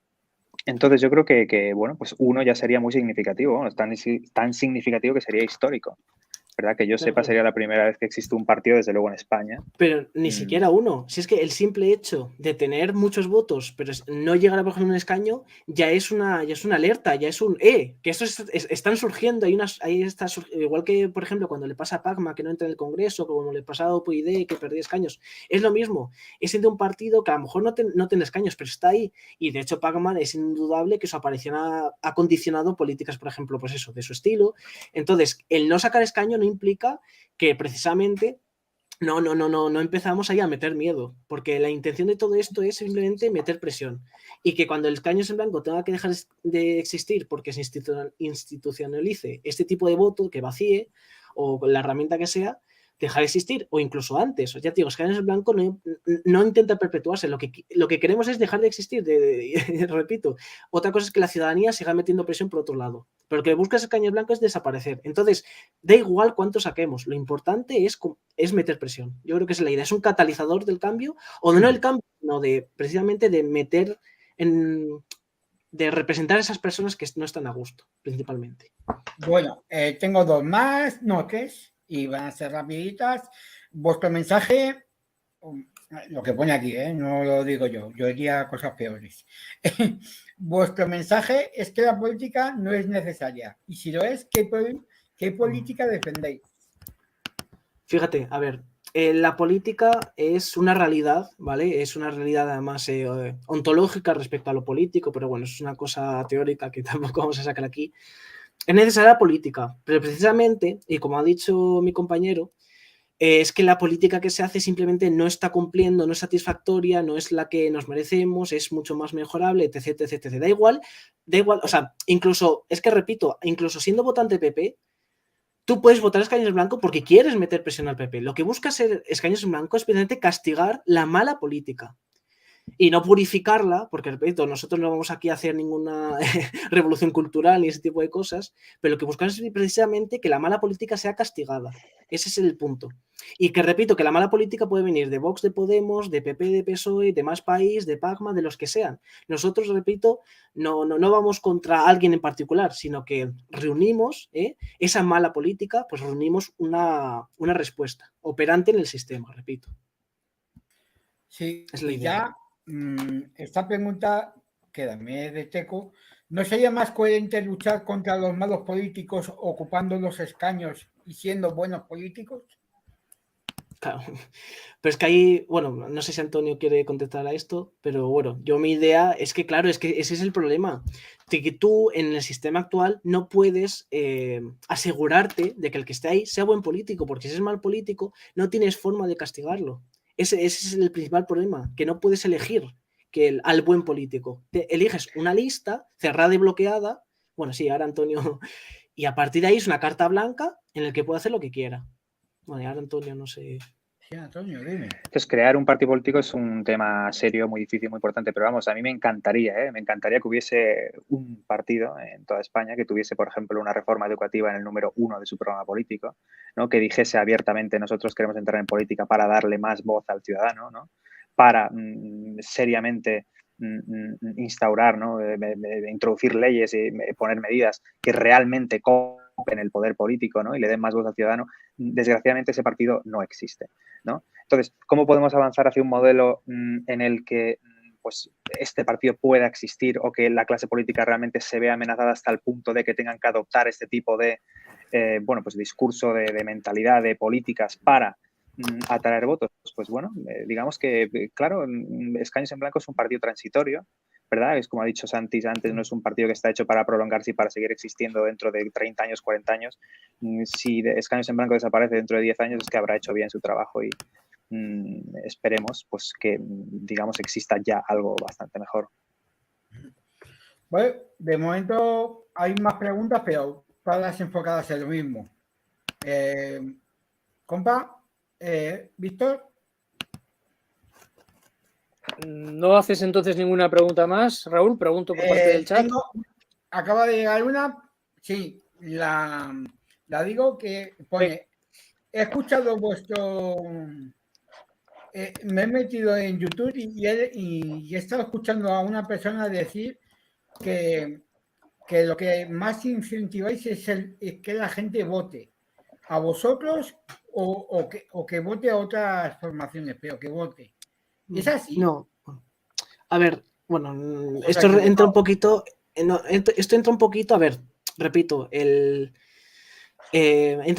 Entonces yo creo que bueno, pues uno ya sería muy significativo, bueno, tan significativo que sería histórico. ¿verdad? Que yo sepa, Claro. sería la primera vez que existe un partido, desde luego en España. Pero ni siquiera uno. Si es que el simple hecho de tener muchos votos, pero no llegar a por ejemplo un escaño, ya es una alerta, ya es un que esto están surgiendo, ahí está igual que, por ejemplo, cuando le pasa a Pacma que no entra en el Congreso, como le pasa a OPyD que perdía escaños. Es lo mismo. Es de un partido que a lo mejor no tiene escaños, pero está ahí. Y de hecho, Pacman es indudable que su aparición ha condicionado políticas, por ejemplo, pues eso, de su estilo. Entonces, el no sacar escaño no implica que precisamente no empezamos ahí a meter miedo, porque la intención de todo esto es simplemente meter presión. Y que cuando el escaño en blanco tenga que dejar de existir porque se institucionalice este tipo de voto, que vacíe, o la herramienta que sea, dejar de existir, o incluso antes. Ya te digo, escaños en blanco no intenta perpetuarse, lo que queremos es dejar de existir, repito. Otra cosa es que la ciudadanía siga metiendo presión por otro lado, pero lo que busca ese escaño en blanco es desaparecer. Entonces, da igual cuánto saquemos, lo importante es meter presión. Yo creo que esa es la idea, es un catalizador del cambio, o no el cambio, sino precisamente de meter de representar a esas personas que no están a gusto, principalmente. Bueno, tengo dos más noches y van a ser rapiditas. Vuestro mensaje, lo que pone aquí, no lo digo yo diría cosas peores. Vuestro mensaje es que la política no es necesaria, y si lo es, ¿qué política defendéis? Fíjate, a ver, la política es una realidad, ¿vale? Es una realidad además ontológica respecto a lo político, pero bueno, es una cosa teórica que tampoco vamos a sacar aquí. Es necesaria la política, pero precisamente, y como ha dicho mi compañero, es que la política que se hace simplemente no está cumpliendo, no es satisfactoria, no es la que nos merecemos, es mucho más mejorable, etc, etc, etc. Da igual, o sea, incluso, es que repito, incluso siendo votante PP, tú puedes votar escaños en blanco porque quieres meter presión al PP. Lo que busca ser escaños en blanco es precisamente castigar la mala política y no purificarla, porque repito, nosotros no vamos aquí a hacer ninguna revolución cultural ni ese tipo de cosas, pero lo que buscamos es precisamente que la mala política sea castigada. Ese es el punto. Y que repito, que la mala política puede venir de Vox, de Podemos, de PP, de PSOE, de Más País, de Pacma, de los que sean. Nosotros, repito, no vamos contra alguien en particular, sino que reunimos esa mala política, pues reunimos una respuesta operante en el sistema, repito. Sí, es la y idea. Ya esta pregunta, que también es de Teco, ¿no sería más coherente luchar contra los malos políticos ocupando los escaños y siendo buenos políticos? Claro. Pero es que ahí, bueno, no sé si Antonio quiere contestar a esto, pero bueno, mi idea es que, claro, es que ese es el problema, de que tú en el sistema actual no puedes asegurarte de que el que esté ahí sea buen político, porque si es mal político no tienes forma de castigarlo. Ese es el principal problema, que no puedes elegir al buen político. Te eliges una lista cerrada y bloqueada, bueno, sí, ahora Antonio, y a partir de ahí es una carta blanca en la que puede hacer lo que quiera. Bueno, y ahora Antonio, no sé. Sí, Antonio, dime. Entonces, crear un partido político es un tema serio, muy difícil, muy importante, pero vamos, a mí me encantaría que hubiese un partido en toda España que tuviese, por ejemplo, una reforma educativa en el número 1 de su programa político, ¿no? Que dijese abiertamente: nosotros queremos entrar en política para darle más voz al ciudadano, ¿no? Para seriamente instaurar, ¿no? Introducir leyes y poner medidas que realmente copen el poder político, ¿no? Y le den más voz al ciudadano. Desgraciadamente ese partido no existe, ¿no? Entonces, ¿cómo podemos avanzar hacia un modelo en el que pues, este partido pueda existir, o que la clase política realmente se vea amenazada hasta el punto de que tengan que adoptar este tipo de pues discurso, de mentalidad, de políticas para atraer votos? Pues bueno, digamos que, claro, Escaños en Blanco es un partido transitorio, ¿verdad? Es como ha dicho Santis antes, no es un partido que está hecho para prolongarse y para seguir existiendo dentro de 30 años, 40 años. Si Escaños en Blanco desaparece dentro de 10 años, es que habrá hecho bien su trabajo y esperemos pues que, digamos, exista ya algo bastante mejor. Bueno, de momento hay más preguntas, pero todas enfocadas en lo mismo. Compa, Víctor. ¿No haces entonces ninguna pregunta más, Raúl? Pregunto por parte del chat. Acaba de llegar una. Sí, la digo, que pone: he escuchado vuestro... me he metido en YouTube y he estado escuchando a una persona decir que lo que más incentiváis es que la gente vote. a vosotros o que vote a otras formaciones, pero que vote. ¿Es así? No. A ver, bueno, O sea, esto que entra un no. poquito, esto entra un poquito, a ver, repito, entra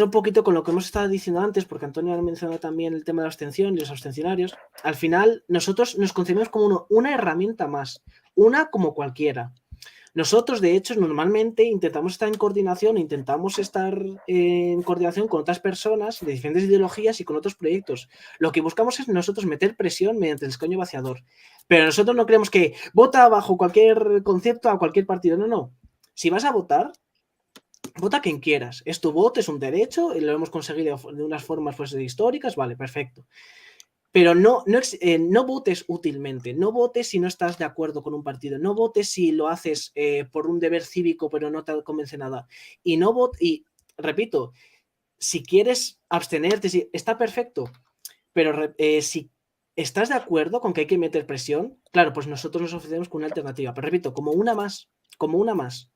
un poquito con lo que hemos estado diciendo antes, porque Antonio ha mencionado también el tema de la abstención y los abstencionarios. Al final, nosotros nos concebimos como una herramienta más, una como cualquiera. Nosotros, de hecho, normalmente intentamos estar en coordinación, intentamos estar en coordinación con otras personas de diferentes ideologías y con otros proyectos. Lo que buscamos es nosotros meter presión mediante el escaño vaciador. Pero nosotros no creemos que vota bajo cualquier concepto a cualquier partido. No, no. Si vas a votar, vota quien quieras. Es tu voto, es un derecho, y lo hemos conseguido de unas formas pues, históricas, vale, perfecto. Pero no votes útilmente, no votes si no estás de acuerdo con un partido, no votes si lo haces por un deber cívico pero no te convence nada. Y repito, si quieres abstenerte, está perfecto, pero si estás de acuerdo con que hay que meter presión, claro, pues nosotros nos ofrecemos con una alternativa. Pero repito, como una más.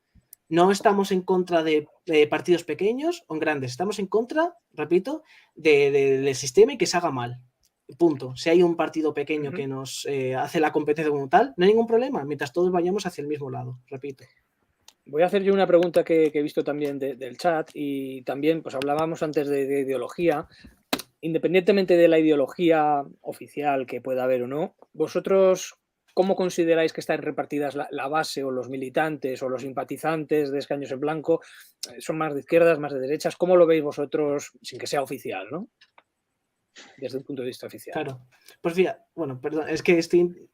No estamos en contra de partidos pequeños o grandes, estamos en contra, repito, del sistema y que se haga mal. Punto. Si hay un partido pequeño que nos hace la competencia como tal, no hay ningún problema, mientras todos vayamos hacia el mismo lado, repito. Voy a hacer yo una pregunta que he visto también del chat y también pues hablábamos antes de ideología. Independientemente de la ideología oficial que pueda haber o no, ¿vosotros cómo consideráis que están repartidas la base o los militantes o los simpatizantes de Escaños en Blanco? ¿Son más de izquierdas, más de derechas? ¿Cómo lo veis vosotros sin que sea oficial, ¿no? Desde un punto de vista oficial. Claro. Pues fíjate, bueno, perdón, es que estoy...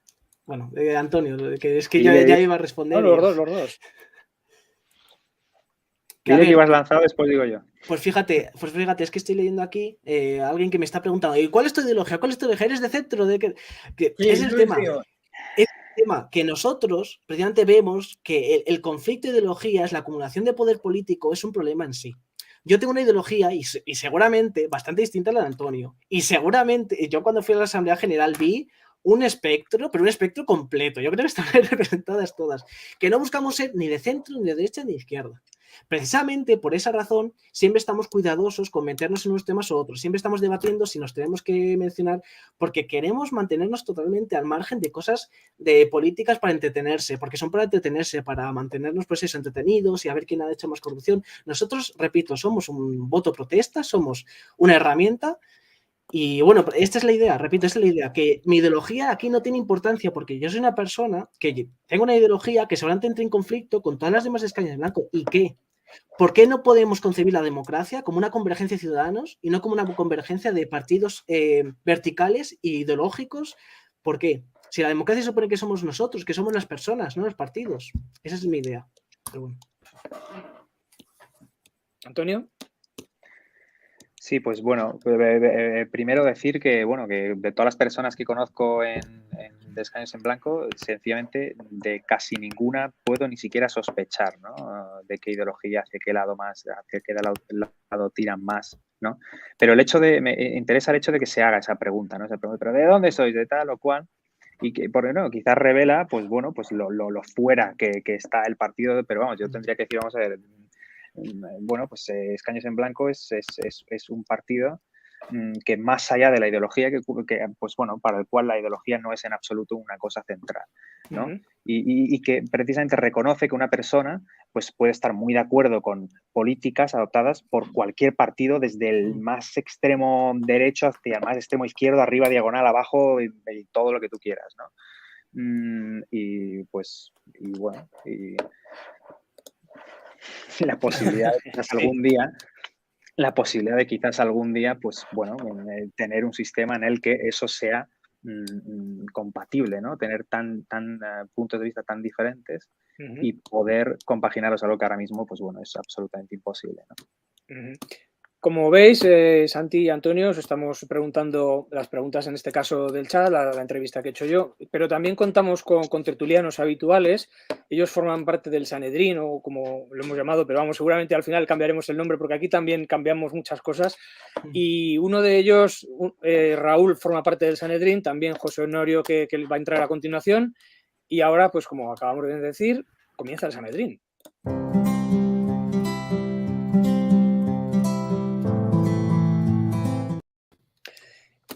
Bueno, Antonio, que es que ya iba a responder. No, los dos. Dile que ibas lanzado, después digo yo. Pues fíjate, es que estoy leyendo aquí alguien que me está preguntando, ¿y cuál es tu ideología? ¿Cuál es tu ideología? ¿Eres de centro? Sí, es el tema. Es el tema que nosotros precisamente vemos que el conflicto de ideologías, la acumulación de poder político es un problema en sí. Yo tengo una ideología y seguramente bastante distinta a la de Antonio. Y seguramente, yo cuando fui a la Asamblea General vi un espectro, pero un espectro completo. Yo creo que están representadas todas. Que no buscamos ser ni de centro, ni de derecha, ni de izquierda. Precisamente por esa razón siempre estamos cuidadosos con meternos en unos temas u otros, siempre estamos debatiendo si nos tenemos que mencionar porque queremos mantenernos totalmente al margen de cosas de políticas para entretenerse, porque son para entretenerse, para mantenernos pues eso, entretenidos y a ver quién ha hecho más corrupción. Nosotros, repito, somos un voto protesta, somos una herramienta. Y bueno, esta es la idea, repito, esta es la idea, que mi ideología aquí no tiene importancia porque yo soy una persona que tengo una ideología que seguramente entre en conflicto con todas las demás escañas de blanco. ¿Y qué? ¿Por qué no podemos concebir la democracia como una convergencia de ciudadanos y no como una convergencia de partidos verticales e ideológicos? ¿Por qué? Si la democracia supone que somos nosotros, que somos las personas, no los partidos. Esa es mi idea. Pero bueno. Antonio. Sí, pues bueno, primero decir que, bueno, que de todas las personas que conozco de Escaños en Blanco, sencillamente de casi ninguna puedo ni siquiera sospechar, ¿no? De qué ideología, hacia qué lado lado tiran más, ¿no? Pero me interesa el hecho de que se haga esa pregunta, ¿no? Esa pregunta, ¿pero de dónde sois? De tal o cual. Y que, porque no, quizás revela, pues bueno, pues lo fuera que está el partido, pero vamos, yo tendría que decir, vamos a ver, bueno, pues Escaños en Blanco es un partido que más allá de la ideología, que pues bueno, para el cual la ideología no es en absoluto una cosa central, ¿no? Y que precisamente reconoce que una persona pues puede estar muy de acuerdo con políticas adoptadas por cualquier partido, desde el más extremo derecho hacia el más extremo izquierdo, arriba, diagonal, abajo, y todo lo que tú quieras, ¿no? Y pues, y bueno, y la posibilidad de quizás algún día, pues bueno, tener un sistema en el que eso sea compatible, ¿no? Tener puntos de vista tan diferentes y poder compaginarlos, algo que ahora mismo, pues bueno, es absolutamente imposible, ¿no? Como veis, Santi y Antonio, os estamos preguntando las preguntas, en este caso del chat, la entrevista que he hecho yo, pero también contamos con tertulianos habituales. Ellos forman parte del Sanedrín, o como lo hemos llamado, pero vamos, seguramente al final cambiaremos el nombre, porque aquí también cambiamos muchas cosas. Y uno de ellos, Raúl, forma parte del Sanedrín, también José Honorio, que va a entrar a continuación. Y ahora, pues como acabamos de decir, comienza el Sanedrín.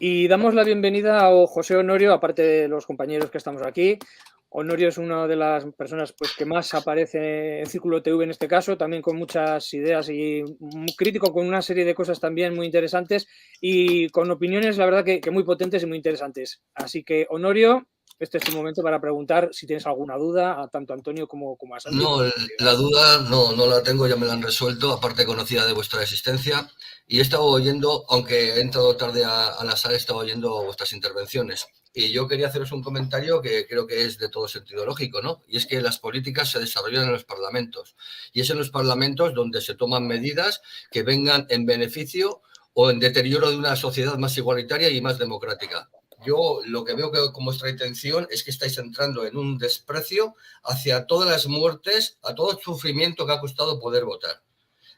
Y damos la bienvenida a José Honorio, aparte de los compañeros que estamos aquí. Honorio es una de las personas pues, que más aparece en Círculo TV en este caso, también con muchas ideas y muy crítico con una serie de cosas también muy interesantes y con opiniones, la verdad, que muy potentes y muy interesantes. Así que, Honorio, este es tu momento para preguntar si tienes alguna duda a tanto Antonio como a Santi. No, la duda no la tengo, ya me la han resuelto, aparte conocida de vuestra existencia, y he estado oyendo, aunque he entrado tarde a la sala, he estado oyendo vuestras intervenciones. Y yo quería haceros un comentario que creo que es de todo sentido lógico, ¿no? Y es que las políticas se desarrollan en los parlamentos. Y es en los parlamentos donde se toman medidas que vengan en beneficio o en deterioro de una sociedad más igualitaria y más democrática. Yo lo que veo que con vuestra intención es que estáis entrando en un desprecio hacia todas las muertes, a todo el sufrimiento que ha costado poder votar.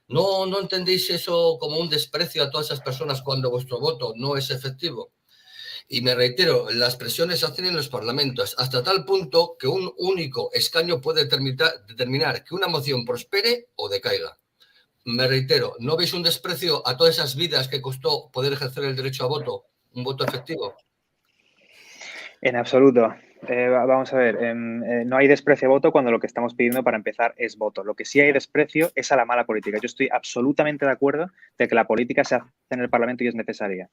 ¿No entendéis eso como un desprecio a todas esas personas cuando vuestro voto no es efectivo? Y me reitero, las presiones se hacen en los parlamentos, hasta tal punto que un único escaño puede determinar que una moción prospere o decaiga. Me reitero, ¿no veis un desprecio a todas esas vidas que costó poder ejercer el derecho a voto, un voto efectivo? En absoluto. Vamos a ver, no hay desprecio a voto cuando lo que estamos pidiendo para empezar es voto. Lo que sí hay desprecio es a la mala política. Yo estoy absolutamente de acuerdo de que la política se hace en el Parlamento y es necesaria.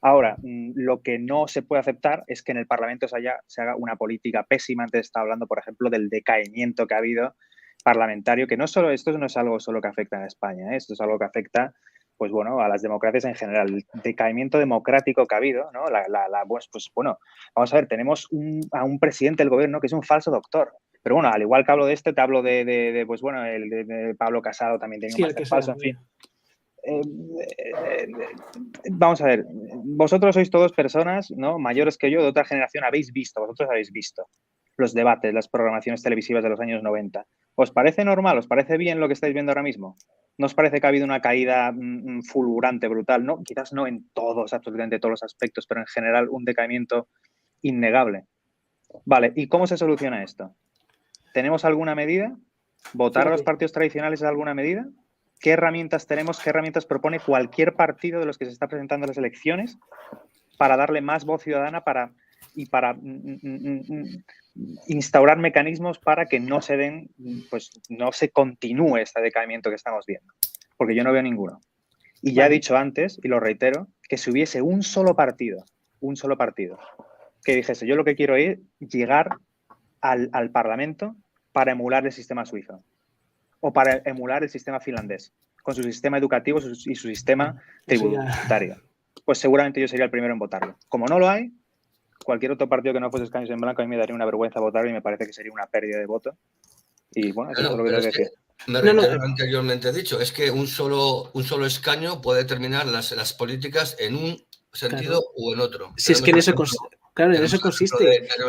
Ahora, lo que no se puede aceptar es que en el Parlamento se haga una política pésima. Antes estaba hablando, por ejemplo, del decaimiento que ha habido parlamentario, que no solo esto no es algo solo que afecta a España, esto es algo que afecta pues bueno, a las democracias en general, el decaimiento democrático que ha habido, ¿no? Pues bueno, vamos a ver, tenemos a un presidente del gobierno que es un falso doctor. Pero bueno, al igual que hablo de este, te hablo pues bueno, el de Pablo Casado también tiene un máster falso, en fin. Vamos a ver, vosotros sois todos personas, ¿no? Mayores que yo, de otra generación, vosotros habéis visto los debates, las programaciones televisivas de los años 90. ¿Os parece normal? ¿Os parece bien lo que estáis viendo ahora mismo? ¿No os parece que ha habido una caída fulgurante, brutal? No, quizás no en todos, absolutamente todos los aspectos, pero en general un decaimiento innegable. Vale, ¿y cómo se soluciona esto? ¿Tenemos alguna medida? ¿Votar a los partidos tradicionales es alguna medida? ¿Qué herramientas tenemos? ¿Qué herramientas propone cualquier partido de los que se está presentando en las elecciones para darle más voz ciudadana y para instaurar mecanismos para que no se den, pues no se continúe este decaimiento que estamos viendo? Porque yo no veo ninguno. Y ya he dicho antes, y lo reitero, que si hubiese un solo partido, que dijese, yo lo que quiero es llegar al Parlamento para emular el sistema suizo o para emular el sistema finlandés, con su sistema educativo y su sistema tributario. Pues seguramente yo sería el primero en votarlo. Como no lo hay, cualquier otro partido que no fuese Escaños en Blanco a mí me daría una vergüenza votarlo y me parece que sería una pérdida de voto. Y bueno, eso es lo que tengo que decir. Me reitero lo anteriormente dicho, es que un solo escaño puede determinar las políticas en un sentido u en otro. Si es que en eso consiste.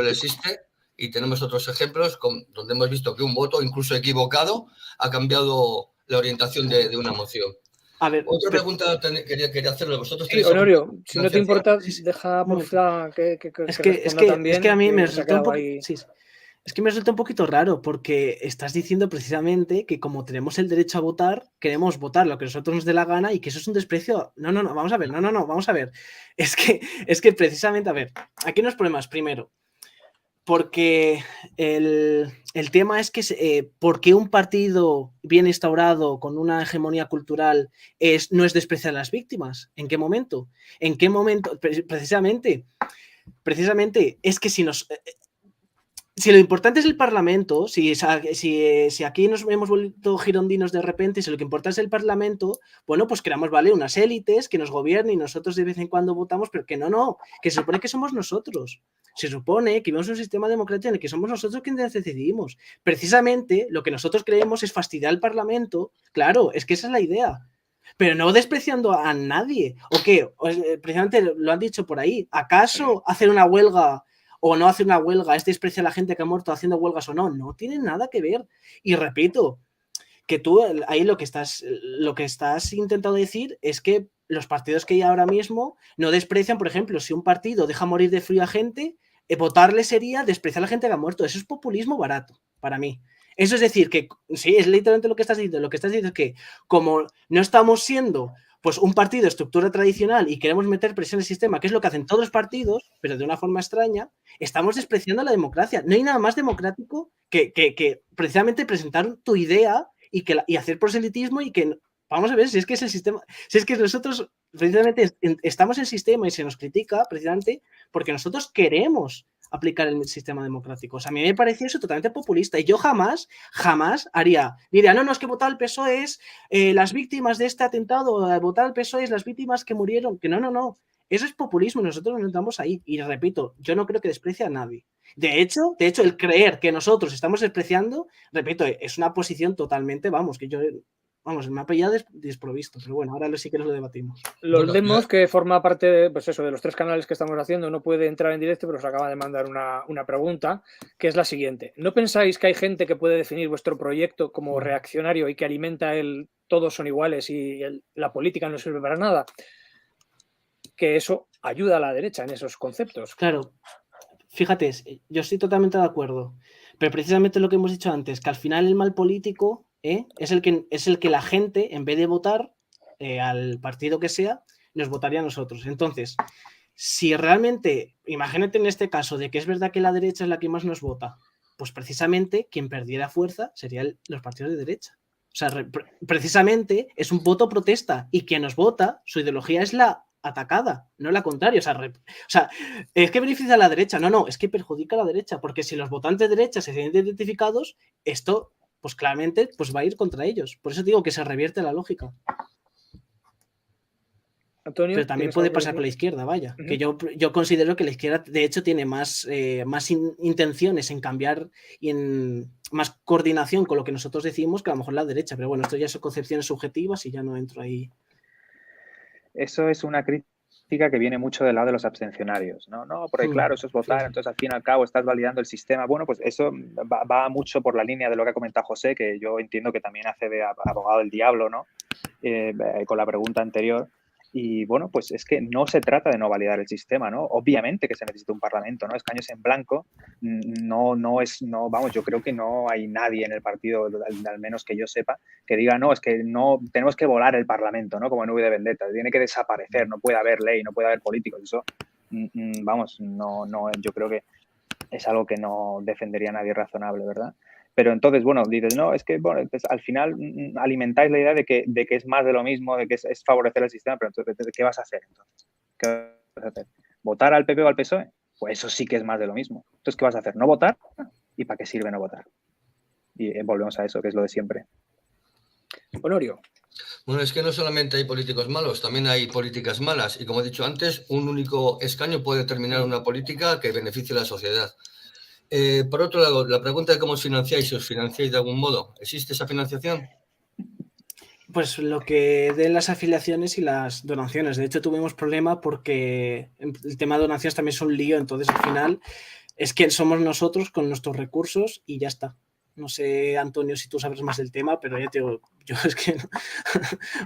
Existe, y tenemos otros ejemplos donde hemos visto que un voto, incluso equivocado, ha cambiado la orientación de una moción. A ver, otra pregunta quería hacerle a vosotros. Sí, Honorio, si no te importa, deja por favor es que a mí me resulta un poco... Es que me resulta un poquito raro porque estás diciendo precisamente que como tenemos el derecho a votar, queremos votar lo que nosotros nos dé la gana y que eso es un desprecio. No, vamos a ver. Es que precisamente, a ver, aquí hay unos problemas. Primero, porque el tema es que ¿por qué un partido bien instaurado con una hegemonía cultural no es despreciar a las víctimas? ¿En qué momento? Precisamente es que si lo importante es el Parlamento, si aquí nos hemos vuelto girondinos de repente, si lo que importa es el Parlamento, bueno, pues creamos, ¿vale?, unas élites que nos gobiernen y nosotros de vez en cuando votamos, pero que que se supone que somos nosotros. Se supone que vivimos un sistema democrático en el que somos nosotros quienes decidimos. Precisamente lo que nosotros creemos es fastidiar al Parlamento. Claro, es que esa es la idea. Pero no despreciando a nadie. ¿O qué? Precisamente lo han dicho por ahí. ¿Acaso hacer una huelga o no hacer una huelga es despreciar a la gente que ha muerto haciendo huelgas o no? No tiene nada que ver. Y repito, que tú ahí lo que estás intentando decir es que los partidos que hay ahora mismo no desprecian, por ejemplo, si un partido deja morir de frío a gente, votarle sería despreciar a la gente que ha muerto. Eso es populismo barato, para mí. Eso es decir, que sí, es literalmente lo que estás diciendo. Lo que estás diciendo es que como no estamos siendo pues un partido de estructura tradicional y queremos meter presión en el sistema, que es lo que hacen todos los partidos, pero de una forma extraña, estamos despreciando la democracia. No hay nada más democrático que precisamente presentar tu idea y hacer proselitismo y que, vamos a ver, si es que es el sistema, si es que nosotros precisamente estamos en el sistema y se nos critica precisamente porque nosotros queremos aplicar el sistema democrático. O sea, a mí me pareció eso totalmente populista y yo jamás diría, no, es que votar al PSOE es las víctimas de este atentado, votar al PSOE es las víctimas que murieron, que no. Eso es populismo, nosotros nos estamos ahí. Y repito, yo no creo que desprecie a nadie. De hecho, el creer que nosotros estamos despreciando, repito, es una posición totalmente, me ha pillado desprovisto, pero bueno, ahora sí que lo debatimos. Los Demos, que forma parte de, pues eso, de los 3 canales que estamos haciendo, no puede entrar en directo, pero os acaba de mandar una pregunta, que es la siguiente. ¿No pensáis que hay gente que puede definir vuestro proyecto como reaccionario y que alimenta el todos son iguales y la política no sirve para nada? Que eso ayuda a la derecha en esos conceptos. Claro, fíjate, yo estoy totalmente de acuerdo, pero precisamente lo que hemos dicho antes, que al final el mal político es el que la gente, en vez de votar al partido que sea, nos votaría a nosotros. Entonces, si realmente, imagínate en este caso de que es verdad que la derecha es la que más nos vota, pues precisamente quien perdiera fuerza serían los partidos de derecha. O sea, precisamente es un voto protesta y quien nos vota, su ideología es la atacada, no la contraria. O sea, es que beneficia a la derecha. No, es que perjudica a la derecha, porque si los votantes de derecha se sienten identificados, esto, pues claramente, pues va a ir contra ellos. Por eso digo que se revierte la lógica. Antonio, pero también puede pasar con la izquierda, vaya. Que yo considero que la izquierda, de hecho, tiene más intenciones en cambiar y en más coordinación con lo que nosotros decimos que a lo mejor la derecha. Pero bueno, esto ya son concepciones subjetivas y ya no entro ahí. Eso es una crítica que viene mucho del lado de los abstencionarios, ¿no? No, porque claro, eso es votar, entonces al fin y al cabo estás validando el sistema. Bueno, pues eso va mucho por la línea de lo que ha comentado José, que yo entiendo que también hace de abogado del diablo, ¿no? Con la pregunta anterior. Y bueno, pues es que no se trata de no validar el sistema, ¿no? Obviamente que se necesita un parlamento, ¿no? Escaños en blanco, vamos, yo creo que no hay nadie en el partido, al menos que yo sepa, que diga, no, es que no, tenemos que volar el parlamento, ¿no? Como en V de Vendetta, tiene que desaparecer, no puede haber ley, no puede haber políticos, eso, vamos, no, yo creo que es algo que no defendería nadie razonable, ¿verdad? Pero entonces, bueno, dices, no, es que bueno, pues al final alimentáis la idea de que es más de lo mismo, de que es favorecer el sistema, pero entonces, ¿qué vas a hacer entonces? ¿Qué vas a hacer? ¿Votar al PP o al PSOE? Pues eso sí que es más de lo mismo. Entonces, ¿qué vas a hacer? ¿No votar? ¿Y para qué sirve no votar? Y volvemos a eso, que es lo de siempre. Honorio. Bueno, es que no solamente hay políticos malos, también hay políticas malas. Y como he dicho antes, un único escaño puede determinar una política que beneficie a la sociedad. Por otro lado, la pregunta de cómo os financiáis, si os financiáis de algún modo, ¿existe esa financiación? Pues lo que den las afiliaciones y las donaciones. De hecho, tuvimos problema porque el tema de donaciones también es un lío, entonces al final es que somos nosotros con nuestros recursos y ya está. No sé, Antonio, si tú sabes más del tema, pero ya te digo, yo es que no.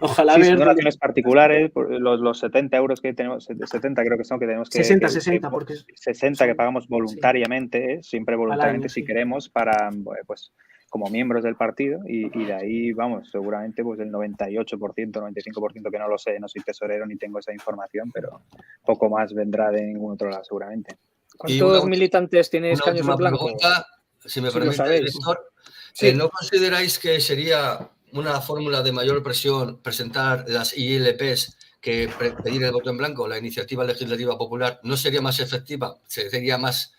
Ojalá ver. Son donaciones particulares, los 70 euros que tenemos, 70 creo que son, que tenemos que... 60, porque 60 que pagamos voluntariamente, sí. Siempre voluntariamente, año, si queremos, para, pues, como miembros del partido, y de ahí, vamos, seguramente pues el 98%, 95%, que no lo sé, no soy tesorero ni tengo esa información, pero poco más vendrá de ningún otro lado, seguramente. ¿Cuántos militantes tiene Escaños en Blanco? Pregunta, si me permite, director, sí. ¿No consideráis que sería una fórmula de mayor presión presentar las ILPs que pedir el voto en blanco? La iniciativa legislativa popular no sería más efectiva, sería más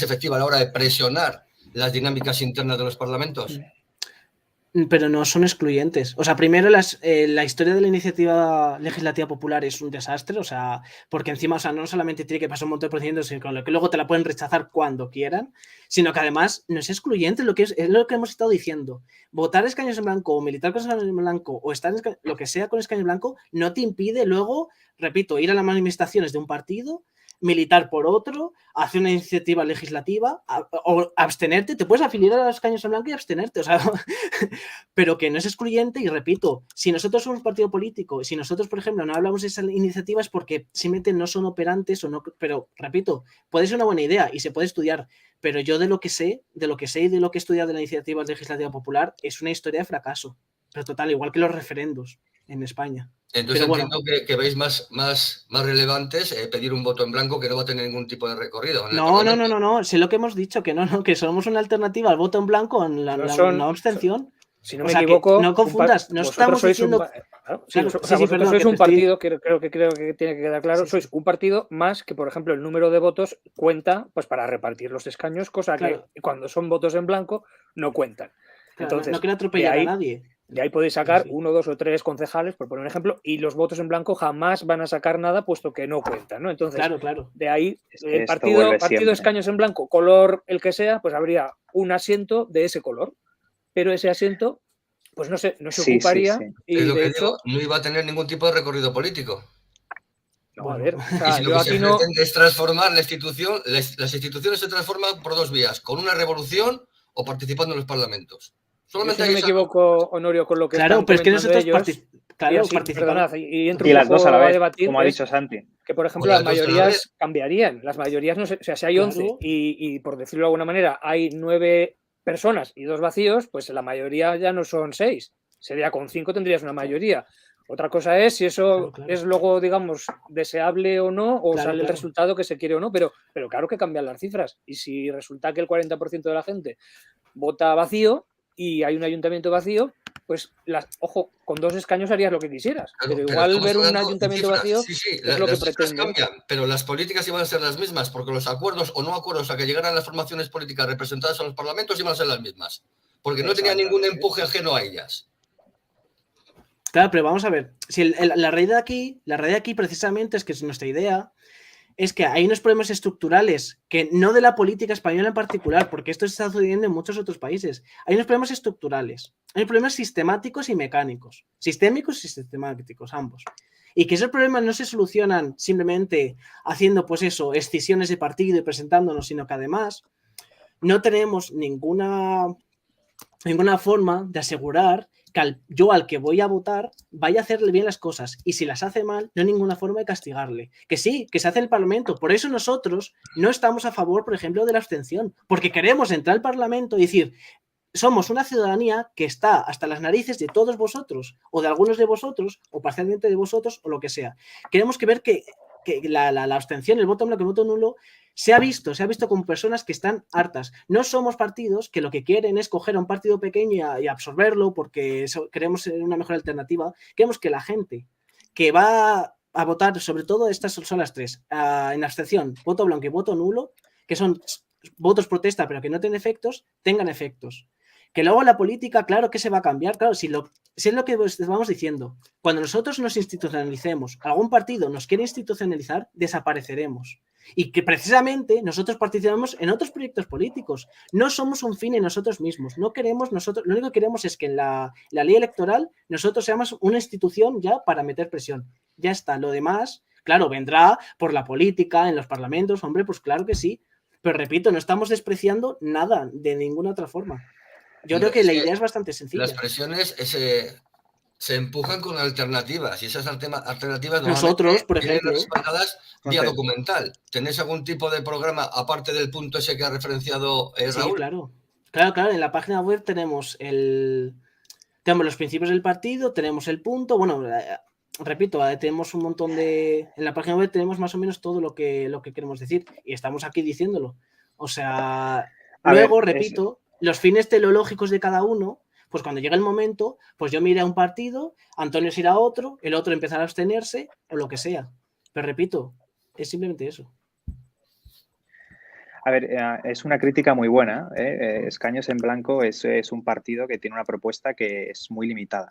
efectiva a la hora de presionar las dinámicas internas de los parlamentos. Pero no son excluyentes. O sea, primero la historia de la iniciativa legislativa popular es un desastre, o sea, porque encima, o sea, no solamente tiene que pasar un montón de procedimientos, sino que luego te la pueden rechazar cuando quieran, sino que además no es excluyente, es lo que hemos estado diciendo. Votar escaños en blanco o militar con escaños en blanco o estar lo que sea con escaños en blanco no te impide luego, repito, ir a las manifestaciones de un partido, militar por otro, hacer una iniciativa legislativa o abstenerte, te puedes afiliar a los escaños en blanco y abstenerte, o sea, pero que no es excluyente. Y repito, si nosotros somos un partido político, si nosotros, por ejemplo, no hablamos de esas iniciativas porque simplemente no son operantes o no, pero repito, puede ser una buena idea y se puede estudiar, pero yo de lo que sé y de lo que he estudiado de la iniciativa legislativa popular es una historia de fracaso, pero total, igual que los referendos. en España. Entonces Pero bueno, entiendo que veis más relevantes pedir un voto en blanco que no va a tener ningún tipo de recorrido en el no, Parlamento. sé lo que hemos dicho, que no, que somos una alternativa al voto en blanco, en No no abstención. Si no O me sea, que equivoco, no confundas, no vosotros estamos sois diciendo... claro, sí, Claro, o sea, sí, vosotros perdón, sois que un te estoy... partido, creo que tiene que quedar claro, Sí, sois sí. un partido más que, por ejemplo, el número de votos cuenta pues para repartir los escaños, cosa Claro. que cuando son votos en blanco no cuentan. Claro, Entonces, no quiero atropellar a nadie. de ahí podéis sacar 1, 2 o 3 concejales, por poner un ejemplo, y los votos en blanco jamás van a sacar nada puesto que no cuentan, ¿no? Entonces, Claro. de ahí Es que el esto vuelve partido siempre. escaños en blanco, color el que sea, pues habría un asiento de ese color, pero ese asiento pues no se Sí. ocuparía Es y lo de que digo, hecho, no iba a tener ningún tipo de recorrido político. no, a Bueno, ver, o Y sea, si lo yo que se aquí no, pretende es transformar la institución, las instituciones se transforman por dos vías, con una revolución o participando en los parlamentos. yo Solamente si no hay me esa. equivoco, Honorio, con lo que claro, están pero es que comentando nosotros ellos, y así, participamos. perdonad, y entro Y un las dos a la poco a vez, debatir, como ha es dicho Santi. que, por ejemplo, O las las dos a la vez. mayorías cambiarían. Las mayorías, no sé, o sea, si hay 11 Claro. y por decirlo de alguna manera, hay 9 personas y 2 vacíos, pues la mayoría ya no son 6. Sería con 5 tendrías una mayoría. Otra cosa es si eso Claro. es luego, digamos, deseable o no, o Claro, sale el claro. resultado que se quiere o no, pero claro que cambian las cifras. Y si resulta que el 40% de la gente vota vacío y hay un ayuntamiento vacío, pues, ojo, con 2 escaños harías lo que quisieras, Claro, pero pero igual estamos ver un hablando de ayuntamiento cifras. vacío Sí, es lo que las cifras pretenden. cambian, pero las políticas iban a ser las mismas, porque los acuerdos o no acuerdos a que llegaran las formaciones políticas representadas en los parlamentos iban a ser las mismas, porque no tenía ningún Exactamente. empuje ajeno a ellas. Claro, pero vamos a ver, si la realidad aquí precisamente es que nuestra idea es que hay unos problemas estructurales que no de la política española en particular, porque esto está sucediendo en muchos otros países. Hay unos problemas estructurales, hay problemas sistemáticos y mecánicos, sistémicos y sistemáticos, ambos. Y que esos problemas no se solucionan simplemente haciendo, pues eso, escisiones de partido y presentándonos, sino que además no tenemos ninguna forma de asegurar que yo al que voy a votar vaya a hacerle bien las cosas, y si las hace mal, no hay ninguna forma de castigarle. Que sí, que se hace el Parlamento. Por eso nosotros no estamos a favor, por ejemplo, de la abstención, porque queremos entrar al Parlamento y decir, somos una ciudadanía que está hasta las narices de todos vosotros, o de algunos de vosotros, o parcialmente de vosotros, o lo que sea. Queremos ver que la abstención, el voto blanco, el voto nulo, se ha visto como personas que están hartas. No somos partidos que lo que quieren es coger a un partido pequeño y absorberlo porque queremos una mejor alternativa. Queremos que la gente que va a votar, sobre todo estas son las tres, en abstención, voto blanco y voto nulo, que son votos protesta pero que no tienen efectos, tengan efectos. Que luego la política, claro que se va a cambiar, claro, si es lo que vamos diciendo. Cuando nosotros nos institucionalicemos, algún partido nos quiere institucionalizar, desapareceremos. Y que precisamente nosotros participamos en otros proyectos políticos. No somos un fin en nosotros mismos. No queremos nosotros, lo único que queremos es que en la ley electoral nosotros seamos una institución ya para meter presión. Ya está. Lo demás, claro, vendrá por la política, en los parlamentos, hombre, pues claro que sí. Pero repito, no estamos despreciando nada de ninguna otra forma. Yo creo que la idea es bastante sencilla. Las presiones se empujan con alternativas y esas alternativas nosotros, por vienen ejemplo, respaldadas vía documental. ¿Tenéis algún tipo de programa aparte del punto ese que ha referenciado Raúl? Sí, claro. En la página web tenemos los principios del partido, tenemos el punto. Bueno, repito, tenemos un montón de... En la página web tenemos más o menos todo lo que queremos decir y estamos aquí diciéndolo. O sea, repito, los fines teleológicos de cada uno, pues cuando llega el momento, pues yo me iré a un partido, Antonio se irá a otro, el otro empezará a abstenerse o lo que sea. Pero repito, es simplemente eso. A ver, es una crítica muy buena. Escaños en Blanco es un partido que tiene una propuesta que es muy limitada.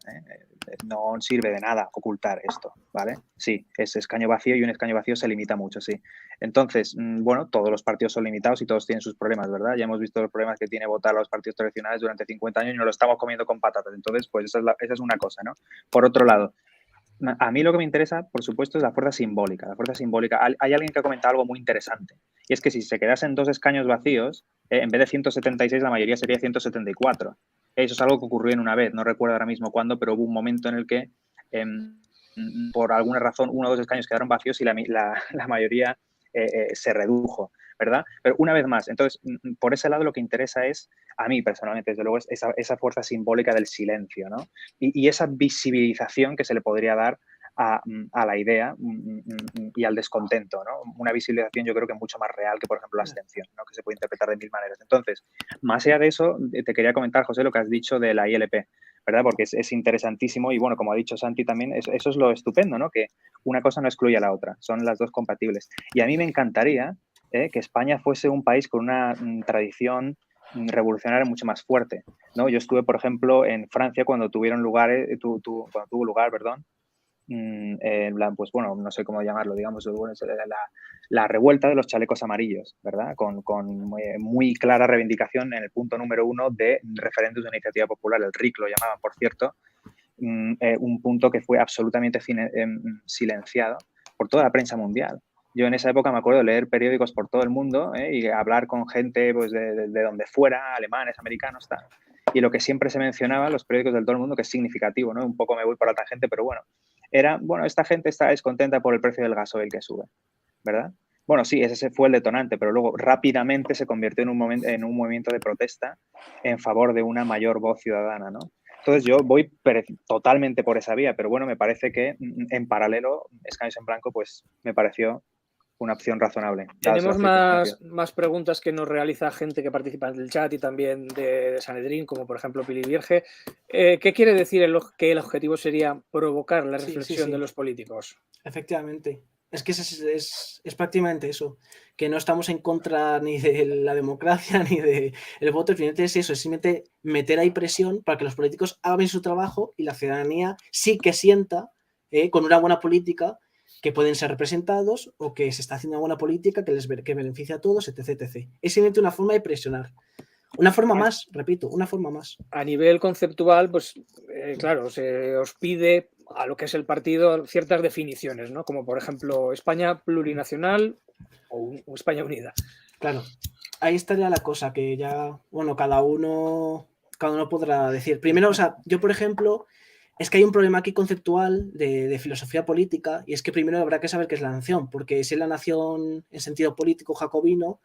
No sirve de nada ocultar esto, ¿vale? Sí, es escaño vacío y un escaño vacío se limita mucho, sí. Entonces, bueno, todos los partidos son limitados y todos tienen sus problemas, ¿verdad? Ya hemos visto los problemas que tiene votar a los partidos tradicionales durante 50 años y nos lo estamos comiendo con patatas. Entonces, pues esa es una cosa, ¿no? Por otro lado, a mí lo que me interesa, por supuesto, es la fuerza simbólica. La fuerza simbólica. Hay alguien que ha comentado algo muy interesante. Y es que si se quedasen 2 escaños vacíos, en vez de 176, la mayoría sería 174. Eso es algo que ocurrió en una vez. No recuerdo ahora mismo cuándo, pero hubo un momento en el que, por alguna razón, 1 o 2 escaños quedaron vacíos y la mayoría se redujo. ¿verdad? Pero una vez más, entonces, por ese lado lo que interesa es, a mí personalmente, desde luego, es esa fuerza simbólica del silencio, ¿no? Y esa visibilización que se le podría dar a la idea y al descontento, ¿no? Una visibilización yo creo que mucho más real que, por ejemplo, la abstención, ¿no? Que se puede interpretar de mil maneras. Entonces, más allá de eso, te quería comentar, José, lo que has dicho de la ILP, ¿verdad? Porque es interesantísimo y, bueno, como ha dicho Santi también, eso es lo estupendo, ¿no? Que una cosa no excluye a la otra, son las dos compatibles. Y a mí me encantaría que España fuese un país con una tradición revolucionaria mucho más fuerte, ¿no? Yo estuve, por ejemplo, en Francia cuando tuvieron lugar, cuando tuvo lugar, perdón, pues bueno, no sé cómo llamarlo, digamos, la revuelta de los chalecos amarillos, ¿verdad? Con muy clara reivindicación en el punto número 1 de referéndum de iniciativa popular, el RIC lo llamaban, por cierto, un punto que fue absolutamente silenciado por toda la prensa mundial. Yo en esa época me acuerdo de leer periódicos por todo el mundo y hablar con gente pues, de donde fuera, alemanes, americanos, tal. Y lo que siempre se mencionaba en los periódicos de todo el mundo, que es significativo, ¿no? Un poco me voy por la tangente, pero bueno, era, bueno, esta gente está descontenta por el precio del gasoil que sube, ¿verdad? Bueno, sí, ese fue el detonante, pero luego rápidamente se convirtió en un movimiento de protesta en favor de una mayor voz ciudadana, ¿no? Entonces yo voy totalmente por esa vía, pero bueno, me parece que en paralelo, Escaños en Blanco, pues me pareció una opción razonable. Tenemos más preguntas que nos realiza gente que participa en el chat y también de Sanedrín, como por ejemplo Pili Vierge. ¿Qué quiere decir que el objetivo sería provocar la reflexión de los políticos? Efectivamente. Es que es prácticamente eso, que no estamos en contra ni de la democracia ni del voto, finalmente es eso, es simplemente meter ahí presión para que los políticos hagan su trabajo y la ciudadanía sí que sienta con una buena política que pueden ser representados o que se está haciendo una buena política que beneficia a todos, etc, etc. Es simplemente una forma de presionar. Una forma más, repito, una forma más. A nivel conceptual, pues claro, se os pide a lo que es el partido ciertas definiciones, ¿no? Como por ejemplo España plurinacional o España unida. Claro, ahí estaría la cosa, que ya, bueno, cada uno podrá decir. Primero, o sea, yo por ejemplo, es que hay un problema aquí conceptual de filosofía política, y es que primero habrá que saber qué es la nación, porque si es la nación en sentido político jacobino,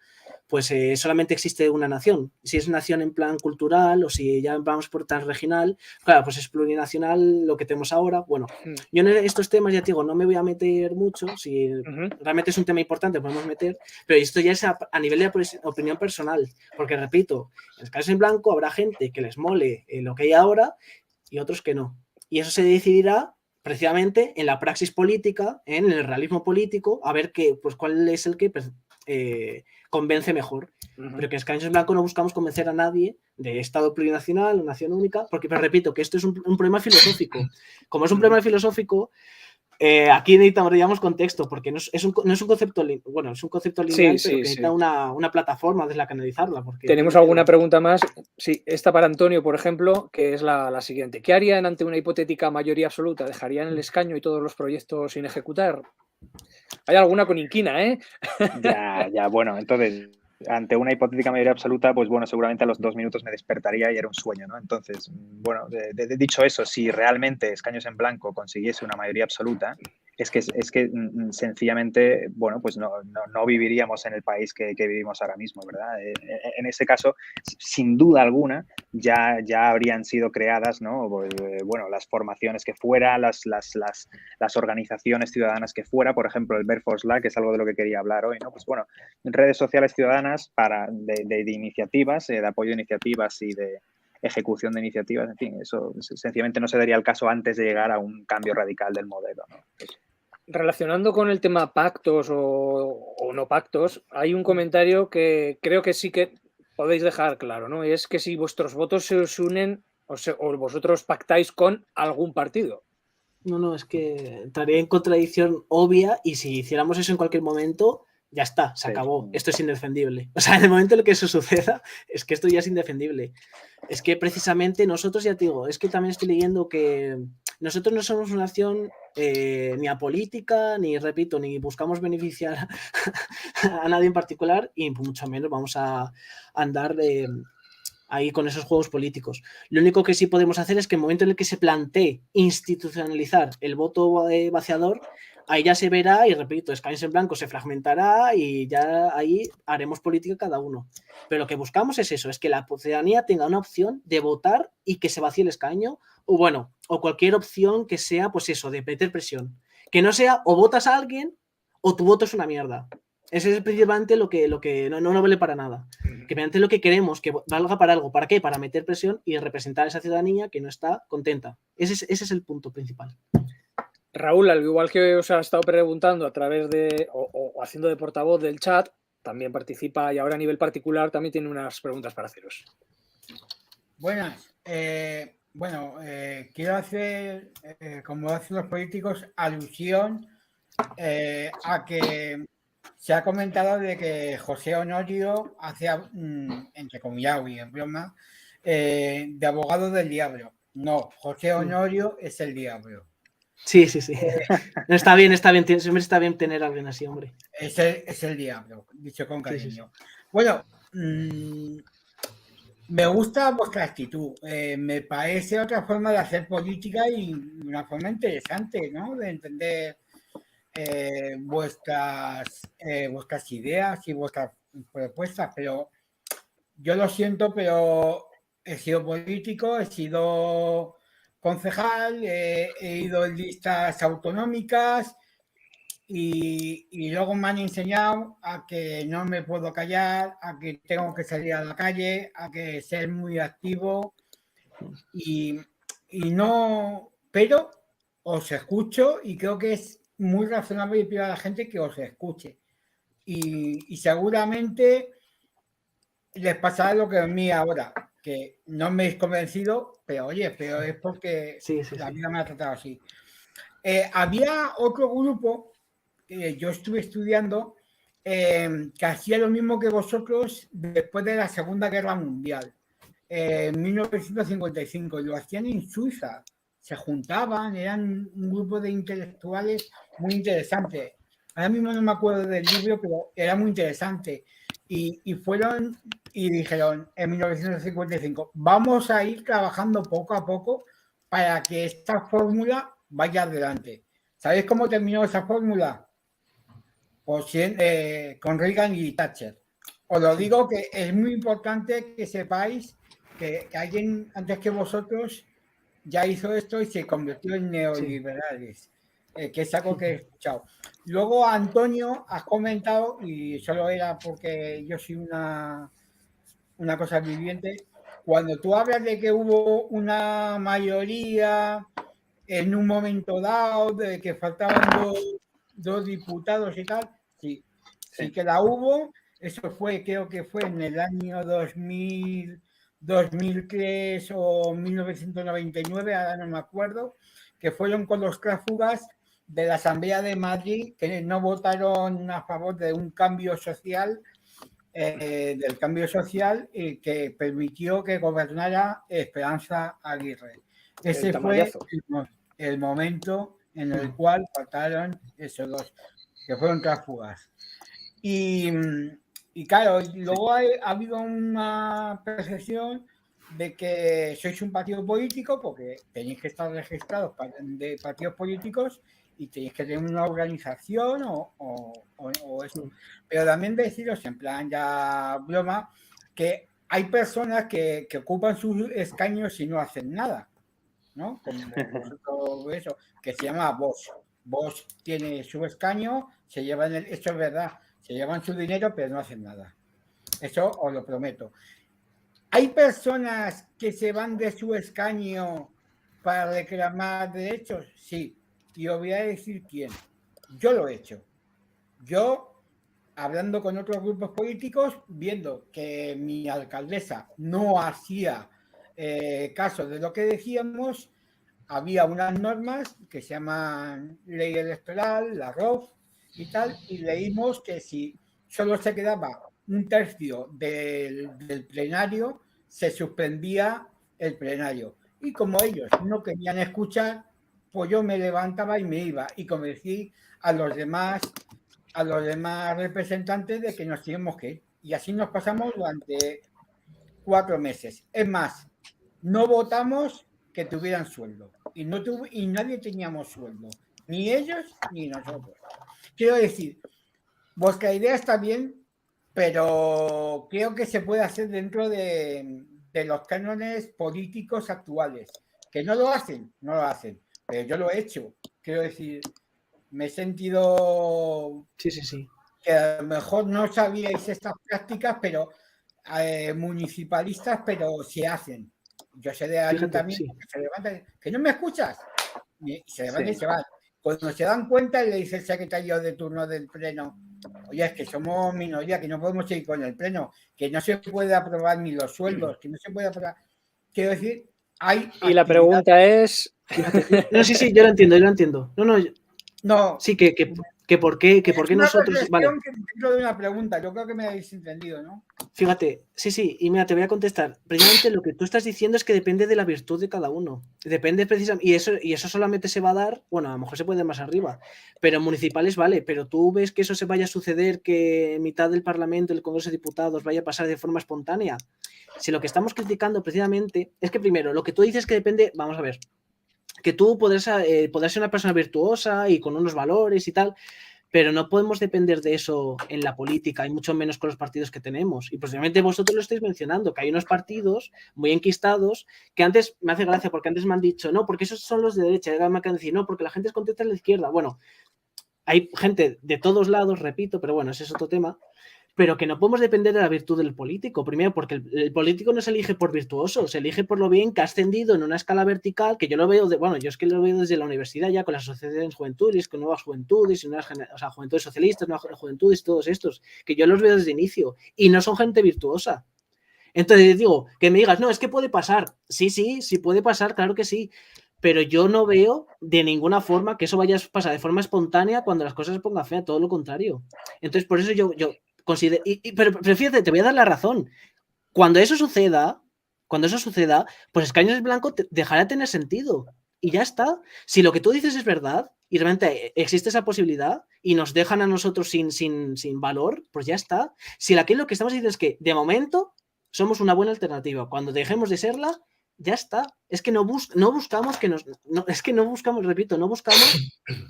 pues solamente existe una nación. Si es nación en plan cultural o si ya vamos por tan regional, claro, pues es plurinacional lo que tenemos ahora. Bueno, yo en estos temas ya te digo, no me voy a meter mucho, si realmente es un tema importante podemos meter, pero esto ya es a nivel de opinión personal, porque repito, en Escaños en Blanco habrá gente que les mole lo que hay ahora y otros que no. Y eso se decidirá precisamente en la praxis política, en el realismo político, a ver cuál es el que convence mejor. Pero que Escaños en Blanco no buscamos convencer a nadie de Estado plurinacional o nación única, porque, pero repito, que esto es un problema filosófico. Como es un problema filosófico, aquí necesitamos contexto, porque no es un concepto, bueno, es un concepto lineal, pero que necesita una plataforma desde la que analizarla. Porque ¿tenemos alguna pregunta más? Sí, esta para Antonio, por ejemplo, que es la siguiente. ¿Qué harían ante una hipotética mayoría absoluta? ¿Dejarían el escaño y todos los proyectos sin ejecutar? Hay alguna con inquina, ¿eh? Ya, bueno, entonces, ante una hipotética mayoría absoluta, pues bueno, seguramente a los 2 minutos me despertaría y era un sueño, ¿no? Entonces, bueno, dicho eso, si realmente Escaños en Blanco consiguiese una mayoría absoluta, es que sencillamente, bueno, pues no viviríamos en el país que vivimos ahora mismo, ¿verdad? En ese caso, sin duda alguna, ya habrían sido creadas, ¿no? Pues, bueno, las formaciones que fuera, las organizaciones ciudadanas que fuera, por ejemplo, el Bear for Slack, que es algo de lo que quería hablar hoy, ¿no? Pues bueno, redes sociales ciudadanas de iniciativas, de apoyo de iniciativas y de ejecución de iniciativas, en fin, eso sencillamente no se daría el caso antes de llegar a un cambio radical del modelo, ¿no? Relacionando con el tema pactos o no pactos, hay un comentario que creo que sí que podéis dejar claro, ¿no? Es que si vuestros votos se os unen o vosotros pactáis con algún partido. No, es que entraría en contradicción obvia y si hiciéramos eso en cualquier momento, ya está, se acabó. Esto es indefendible. O sea, en el momento en el que eso suceda, es que esto ya es indefendible. Es que precisamente nosotros, ya te digo, es que también estoy leyendo que nosotros no somos una nación ni apolítica, ni, repito, ni buscamos beneficiar a nadie en particular y mucho menos vamos a andar ahí con esos juegos políticos. Lo único que sí podemos hacer es que en el momento en el que se plantee institucionalizar el voto vaciador, ahí ya se verá y, repito, escaños en blanco se fragmentará y ya ahí haremos política cada uno. Pero lo que buscamos es eso, es que la ciudadanía tenga una opción de votar y que se vacíe el escaño, o bueno, o cualquier opción que sea, pues eso, de meter presión. Que no sea o votas a alguien o tu voto es una mierda. Ese es principalmente lo que no vale para nada. Que mediante lo que queremos, que valga para algo. ¿Para qué? Para meter presión y representar a esa ciudadanía que no está contenta. Ese es el punto principal. Raúl, al igual que os ha estado preguntando a través de, o haciendo de portavoz del chat, también participa y ahora a nivel particular también tiene unas preguntas para haceros. Buenas. Quiero hacer, como hacen los políticos, alusión a que se ha comentado de que José Honorio hace, entre comillas y en broma, de abogado del diablo. No, José Honorio es el diablo. Sí. Está bien, siempre está bien tener a alguien así, hombre. Es el diablo, dicho con cariño. Sí. Bueno, me gusta vuestra actitud. Me parece otra forma de hacer política y una forma interesante, ¿no? De entender vuestras ideas y vuestras propuestas, pero yo lo siento, pero he sido político, he sido concejal, he ido en listas autonómicas y luego me han enseñado a que no me puedo callar, a que tengo que salir a la calle, a que ser muy activo y no, pero os escucho y creo que es muy razonable y pido a la gente que os escuche y seguramente les pasará lo que a mí ahora, que no me habéis convencido, pero oye, pero es porque la vida me ha tratado así. Había otro grupo que yo estuve estudiando que hacía lo mismo que vosotros después de la Segunda Guerra Mundial, en 1955, y lo hacían en Suiza. Se juntaban, eran un grupo de intelectuales muy interesante. Ahora mismo no me acuerdo del libro, pero era muy interesante. Y fueron y dijeron en 1955, vamos a ir trabajando poco a poco para que esta fórmula vaya adelante. ¿Sabéis cómo terminó esa fórmula? Pues, con Reagan y Thatcher. Os lo digo que es muy importante que sepáis que alguien antes que vosotros ya hizo esto y se convirtió en neoliberales, que es algo que he escuchado. Luego, Antonio, has comentado, y solo era porque yo soy una cosa viviente, cuando tú hablas de que hubo una mayoría en un momento dado, de que faltaban dos diputados y tal, sí que la hubo. Eso fue, creo que fue en el año 2003 o 1999, ahora no me acuerdo, que fueron con los tránsfugas de la Asamblea de Madrid que no votaron a favor de un cambio social, y que permitió que gobernara Esperanza Aguirre. Ese fue el momento en el cual faltaron esos dos, que fueron tránsfugas. Y claro, luego ha habido una percepción de que sois un partido político porque tenéis que estar registrados de partidos políticos y tenéis que tener una organización o eso. Pero también deciros, en plan ya broma, que hay personas que ocupan sus escaños y no hacen nada, ¿no? Como eso, que se llama Vox. Vox tiene su escaño, se llevan esto es verdad, se llevan su dinero, pero no hacen nada. Eso os lo prometo. ¿Hay personas que se van de su escaño para reclamar derechos? Sí. Y os voy a decir quién. Yo lo he hecho. Yo, hablando con otros grupos políticos, viendo que mi alcaldesa no hacía caso de lo que decíamos, había unas normas que se llaman ley electoral, la ROF y tal, y leímos que si solo se quedaba un tercio del plenario, se suspendía el plenario. Y como ellos no querían escuchar, pues yo me levantaba y me iba y convencí a los demás representantes de que nos teníamos que ir. Y así nos pasamos durante 4 meses. Es más, no votamos que tuvieran sueldo y nadie teníamos sueldo. ni ellos ni nosotros. Quiero decir, vuestra idea está bien, pero creo que se puede hacer dentro de los cánones políticos actuales. Que no lo hacen, pero yo lo he hecho. Quiero decir, me he sentido Sí. que a lo mejor no sabíais estas prácticas, pero municipalistas, pero se hacen. Yo sé de ayuntamientos que se levantan, que no me escuchas, y se levantan y se van. Cuando se dan cuenta, le dice el secretario de turno del pleno: oye, es que somos minoría, que no podemos seguir con el pleno, que no se puede aprobar ni los sueldos, que no se puede aprobar. Quiero decir, hay. Y la pregunta es. No, sí, yo lo entiendo. No. Sí, que por qué nosotros. Vale. Que dentro de una pregunta, yo creo que me habéis entendido, ¿no? Fíjate, sí, y mira, te voy a contestar. Precisamente lo que tú estás diciendo es que depende de la virtud de cada uno. Depende precisamente, y eso solamente se va a dar, bueno, a lo mejor se puede más arriba, pero municipales vale, pero tú ves que eso se vaya a suceder, que en mitad del Parlamento, el Congreso de Diputados vaya a pasar de forma espontánea. Si lo que estamos criticando precisamente es que primero, lo que tú dices que depende, vamos a ver, que tú podrás ser una persona virtuosa y con unos valores y tal, pero no podemos depender de eso en la política y mucho menos con los partidos que tenemos. Y posiblemente vosotros lo estáis mencionando, que hay unos partidos muy enquistados que antes, me hace gracia porque antes me han dicho, no, porque esos son los de derecha, y ahora me acaban de decir, no, porque la gente es contenta en la izquierda. Bueno, hay gente de todos lados, repito, pero bueno, ese es otro tema. Pero que no podemos depender de la virtud del político. Primero, porque el político no se elige por virtuoso, se elige por lo bien que ha ascendido en una escala vertical, que yo lo veo, yo es que lo veo desde la universidad ya, con las asociaciones juventudes, con nuevas juventudes, y juventudes socialistas, nuevas juventudes, todos estos, que yo los veo desde el inicio, y no son gente virtuosa. Entonces digo, que me digas, no, es que puede pasar. Sí puede pasar, claro que sí. Pero yo no veo de ninguna forma que eso vaya a pasar de forma espontánea cuando las cosas se pongan feas, todo lo contrario. Entonces, por eso yo considero, pero fíjate, te voy a dar la razón. Cuando eso suceda, pues Escaños en Blanco dejará de tener sentido. Y ya está. Si lo que tú dices es verdad y realmente existe esa posibilidad y nos dejan a nosotros sin valor, pues ya está. Si aquí lo que estamos diciendo es que de momento somos una buena alternativa. Cuando dejemos de serla, ya está. Es que no buscamos que nos... no buscamos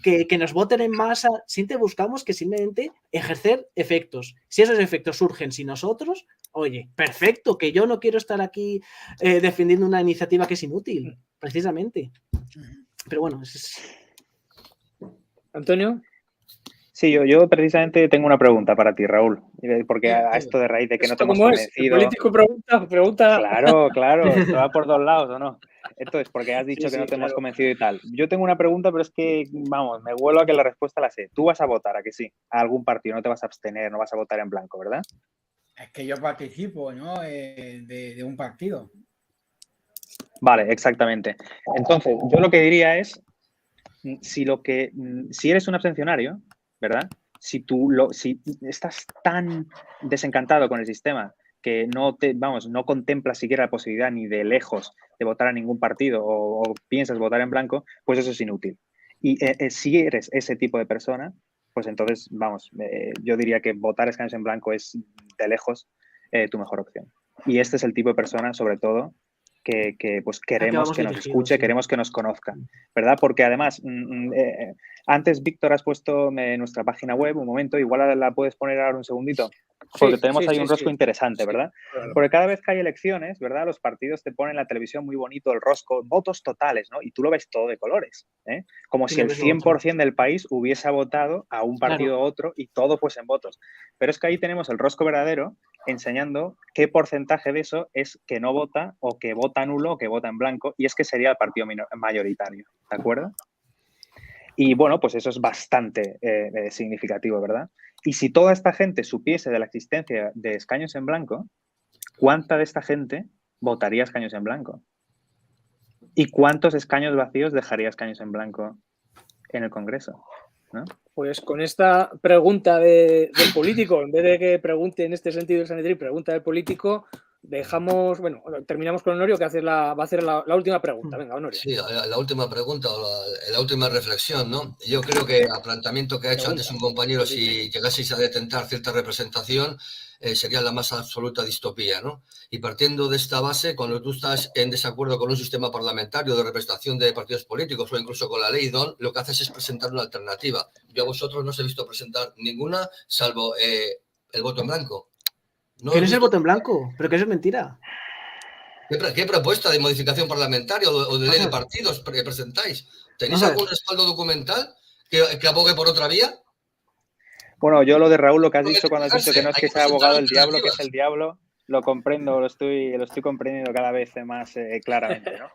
que nos voten en masa. Siempre buscamos que simplemente ejercer efectos. Si esos efectos surgen sin nosotros, oye, perfecto, que yo no quiero estar aquí defendiendo una iniciativa que es inútil, precisamente. Pero bueno, Antonio. Sí, yo precisamente tengo una pregunta para ti, Raúl, porque a esto de raíz de que no te hemos convencido... El político pregunta... Claro, esto va por dos lados, ¿o no? Entonces, porque has dicho que no te hemos convencido y tal. Yo tengo una pregunta, pero es que, vamos, me huelo a que la respuesta la sé. Tú vas a votar, ¿a que sí? A algún partido, no te vas a abstener, no vas a votar en blanco, ¿verdad? Es que yo participo, ¿no? De un partido. Vale, exactamente. Entonces, yo lo que diría es, si eres un abstencionario, ¿verdad? Si estás tan desencantado con el sistema que no contemplas siquiera la posibilidad ni de lejos de votar a ningún partido o piensas votar en blanco, pues eso es inútil. Y si eres ese tipo de persona, pues entonces, yo diría que votar escaños en blanco es de lejos tu mejor opción. Y este es el tipo de persona, sobre todo, que pues queremos que nos escuche, sí. Queremos que nos conozca, ¿verdad? Porque además, antes, Víctor, has puesto nuestra página web, un momento, igual la puedes poner ahora un segundito, porque tenemos ahí un rosco interesante, ¿verdad? Claro. Porque cada vez que hay elecciones, ¿verdad? Los partidos te ponen en la televisión muy bonito el rosco, votos totales, ¿no? Y tú lo ves todo de colores, ¿eh? Como si el 100% del país hubiese votado a un partido u otro y todo pues en votos. Pero es que ahí tenemos el rosco verdadero enseñando qué porcentaje de eso es que no vota o que vota nulo o que vota en blanco, y es que sería el partido mayoritario, ¿de acuerdo? Y bueno, pues eso es bastante significativo, ¿verdad? Y si toda esta gente supiese de la existencia de escaños en blanco, ¿cuánta de esta gente votaría escaños en blanco? ¿Y cuántos escaños vacíos dejaría escaños en blanco en el Congreso? ¿No? Pues con esta pregunta del político, en vez de que pregunte en este sentido el Sanedrín, pregunta del político, dejamos, bueno, terminamos con Honorio, que va a hacer la última pregunta. Venga, Honorio. Sí, la última pregunta o la última reflexión, ¿no? Yo creo que el planteamiento que ha hecho antes un compañero, si llegaseis a detentar cierta representación, sería la más absoluta distopía, ¿no? Y partiendo de esta base, cuando tú estás en desacuerdo con un sistema parlamentario de representación de partidos políticos o incluso con la ley DON, lo que haces es presentar una alternativa. Yo a vosotros no os he visto presentar ninguna, salvo el voto en blanco. ¿Qué no es el voto en blanco? Pero que eso es mentira. ¿Qué propuesta de modificación parlamentaria o de ley de partidos presentáis? ¿Tenéis algún respaldo documental que abogue por otra vía? Bueno, yo lo de Raúl, lo que has dicho cuando has dicho que no es que sea abogado del diablo, que es el diablo, lo comprendo, lo estoy comprendiendo cada vez más claramente, ¿no?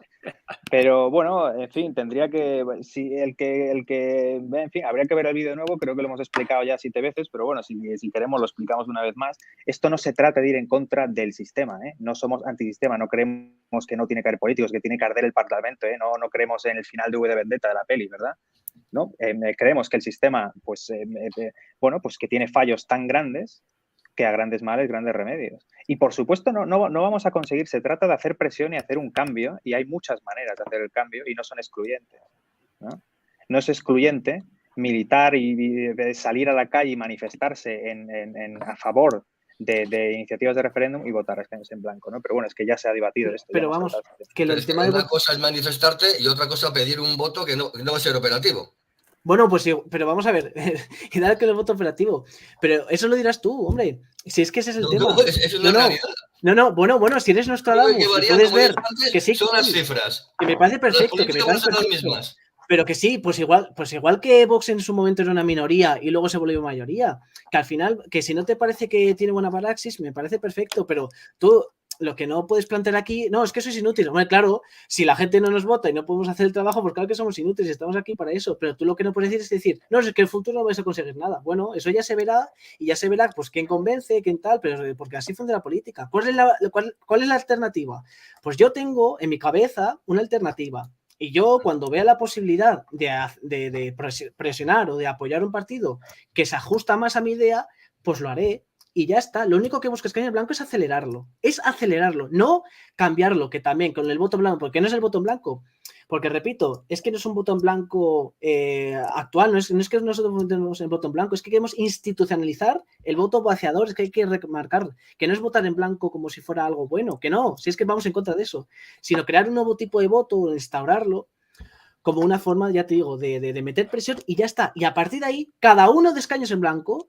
Pero bueno, en fin, tendría que, si en fin, habría que ver el vídeo de nuevo, creo que lo hemos explicado ya 7 veces, pero bueno, si queremos lo explicamos una vez más. Esto no se trata de ir en contra del sistema, ¿eh? No somos antisistema, no creemos que no tiene que haber políticos, que tiene que arder el Parlamento, ¿eh? No creemos en el final de V de Vendetta de la peli, ¿verdad? ¿No? Creemos que el sistema, pues, bueno, pues que tiene fallos tan grandes que a grandes males, grandes remedios. Y por supuesto no vamos a conseguir, se trata de hacer presión y hacer un cambio, y hay muchas maneras de hacer el cambio y no son excluyentes, ¿no? No es excluyente militar y salir a la calle y manifestarse a favor de iniciativas de referéndum y votar a escaños en blanco, ¿no? Pero bueno, es que ya se ha debatido esto. Pero vamos, que el tema una cosa es manifestarte y otra cosa pedir un voto que no va a ser operativo. Bueno, pues sí, pero vamos a ver, y dar que el voto operativo. Pero eso lo dirás tú, hombre. Si es que ese es el tema. Es una realidad. No, bueno, si eres nuestro Adamus, puedes ver que sí. Son las cifras. Que me parece perfecto, que me parece las mismas. Pero que sí, pues igual que Vox en su momento era una minoría y luego se volvió mayoría. Que al final, que si no te parece que tiene buena praxis, me parece perfecto, pero tú lo que no puedes plantear aquí, no, es que sois inútil. Hombre, claro, si la gente no nos vota y no podemos hacer el trabajo, pues claro que somos inútiles y estamos aquí para eso. Pero tú lo que no puedes decir, no, es que en el futuro no vais a conseguir nada. Bueno, eso ya se verá y ya se verá, pues quién convence, quién tal, pero porque así funciona la política. ¿Cuál es la alternativa? Pues yo tengo en mi cabeza una alternativa. Y yo, cuando vea la posibilidad de presionar o de apoyar un partido que se ajusta más a mi idea, pues lo haré. Y ya está. Lo único que busca Escaño en Blanco es acelerarlo, no cambiarlo, que también con el voto en blanco, porque no es el voto en blanco, porque repito, es que no es un voto en blanco actual, no es que nosotros votemos el voto en blanco, es que queremos institucionalizar el voto vaciador, es que hay que remarcar que no es votar en blanco como si fuera algo bueno, que no, si es que vamos en contra de eso, sino crear un nuevo tipo de voto o instaurarlo como una forma, ya te digo, de meter presión y ya está. Y a partir de ahí, cada uno de Escaños en Blanco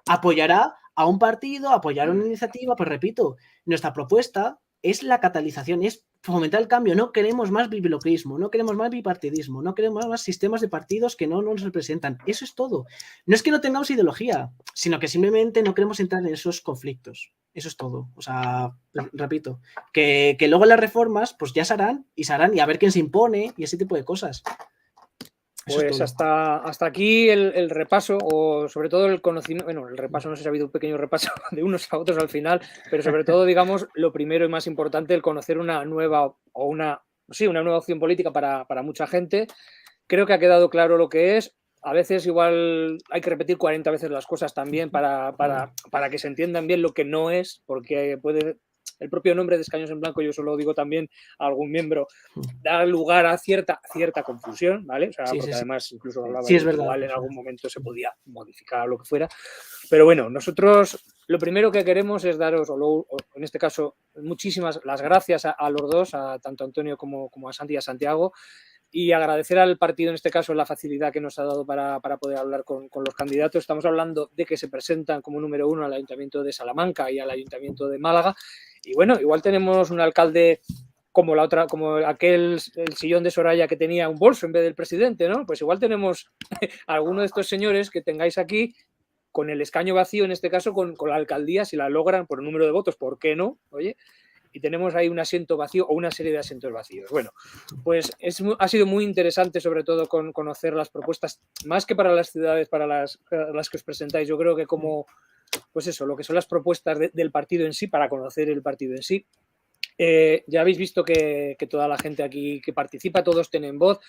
apoyará a un partido, apoyará una iniciativa, pues repito, nuestra propuesta es la catalización, es fomentar el cambio, no queremos más bibliocrismo, no queremos más bipartidismo, no queremos más sistemas de partidos que no nos representan, eso es todo. No es que no tengamos ideología, sino que simplemente no queremos entrar en esos conflictos, eso es todo. O sea, repito, que luego las reformas pues ya se harán y a ver quién se impone y ese tipo de cosas. Pues hasta aquí el repaso, o sobre todo el conocimiento, bueno, el repaso no sé si ha habido un pequeño repaso de unos a otros al final, pero sobre todo, digamos, lo primero y más importante, el conocer una nueva opción política para mucha gente. Creo que ha quedado claro lo que es. A veces igual hay que repetir 40 veces las cosas también para que se entiendan bien lo que no es, porque el propio nombre de Escaños en Blanco, yo solo digo también a algún miembro, da lugar a cierta confusión, ¿vale? O sea, porque además incluso hablaba de que igual en algún momento se podía modificar lo que fuera. Pero bueno, nosotros lo primero que queremos es daros, o en este caso, muchísimas las gracias a los dos, a tanto Antonio como a Santi y a Santiago, y agradecer al partido, en este caso, la facilidad que nos ha dado para poder hablar con los candidatos. Estamos hablando de que se presentan como número 1 al Ayuntamiento de Salamanca y al Ayuntamiento de Málaga. Y bueno, igual tenemos un alcalde como el sillón de Soraya que tenía un bolso en vez del presidente, ¿no? Pues igual tenemos alguno de estos señores que tengáis aquí con el escaño vacío, en este caso con la alcaldía, si la logran por el número de votos, ¿por qué no? Oye, y tenemos ahí un asiento vacío o una serie de asientos vacíos. Bueno, pues ha sido muy interesante, sobre todo, conocer las propuestas, más que para las ciudades, para las que os presentáis. Yo creo que como, pues eso, lo que son las propuestas del partido en sí, para conocer el partido en sí. Ya habéis visto que toda la gente aquí que participa, todos tienen voz.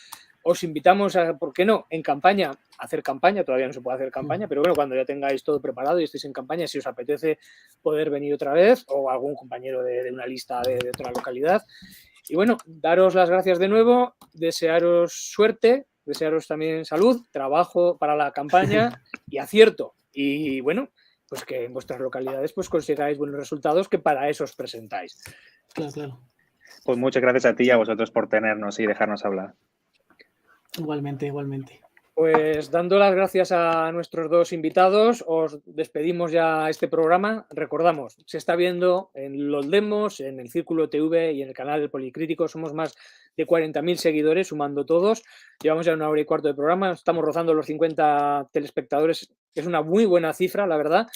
os invitamos a, ¿por qué no?, en campaña, a hacer campaña. Todavía no se puede hacer campaña, pero bueno, cuando ya tengáis todo preparado y estéis en campaña, si os apetece poder venir otra vez, o algún compañero de una lista de otra localidad. Y bueno, daros las gracias de nuevo, desearos suerte, desearos también salud, trabajo para la campaña y acierto. Y bueno, pues que en vuestras localidades pues consigáis buenos resultados, que para eso os presentáis. Claro, claro. Pues muchas gracias a ti y a vosotros por tenernos y dejarnos hablar. Igualmente, igualmente. Pues dando las gracias a nuestros dos invitados, os despedimos ya este programa. Recordamos, se está viendo en los demos, en el Círculo TV y en el canal del Policrítico. Somos más de 40.000 seguidores, sumando todos. Llevamos ya 1 hora y cuarto de programa. Estamos rozando los 50 telespectadores. Es una muy buena cifra, la verdad.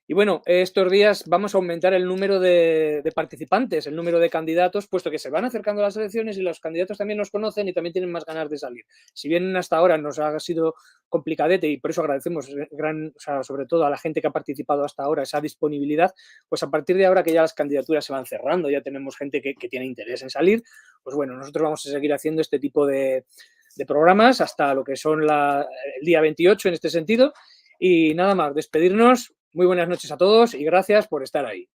Y bueno, estos días vamos a aumentar el número de participantes, el número de candidatos, puesto que se van acercando las elecciones y los candidatos también nos conocen y también tienen más ganas de salir. Si bien hasta ahora nos ha sido complicadete y por eso agradecemos sobre todo a la gente que ha participado hasta ahora esa disponibilidad, pues a partir de ahora que ya las candidaturas se van cerrando, ya tenemos gente que tiene interés en salir, pues bueno, nosotros vamos a seguir haciendo este tipo de programas hasta lo que son el día 28 en este sentido. Y nada más, despedirnos. Muy buenas noches a todos y gracias por estar ahí.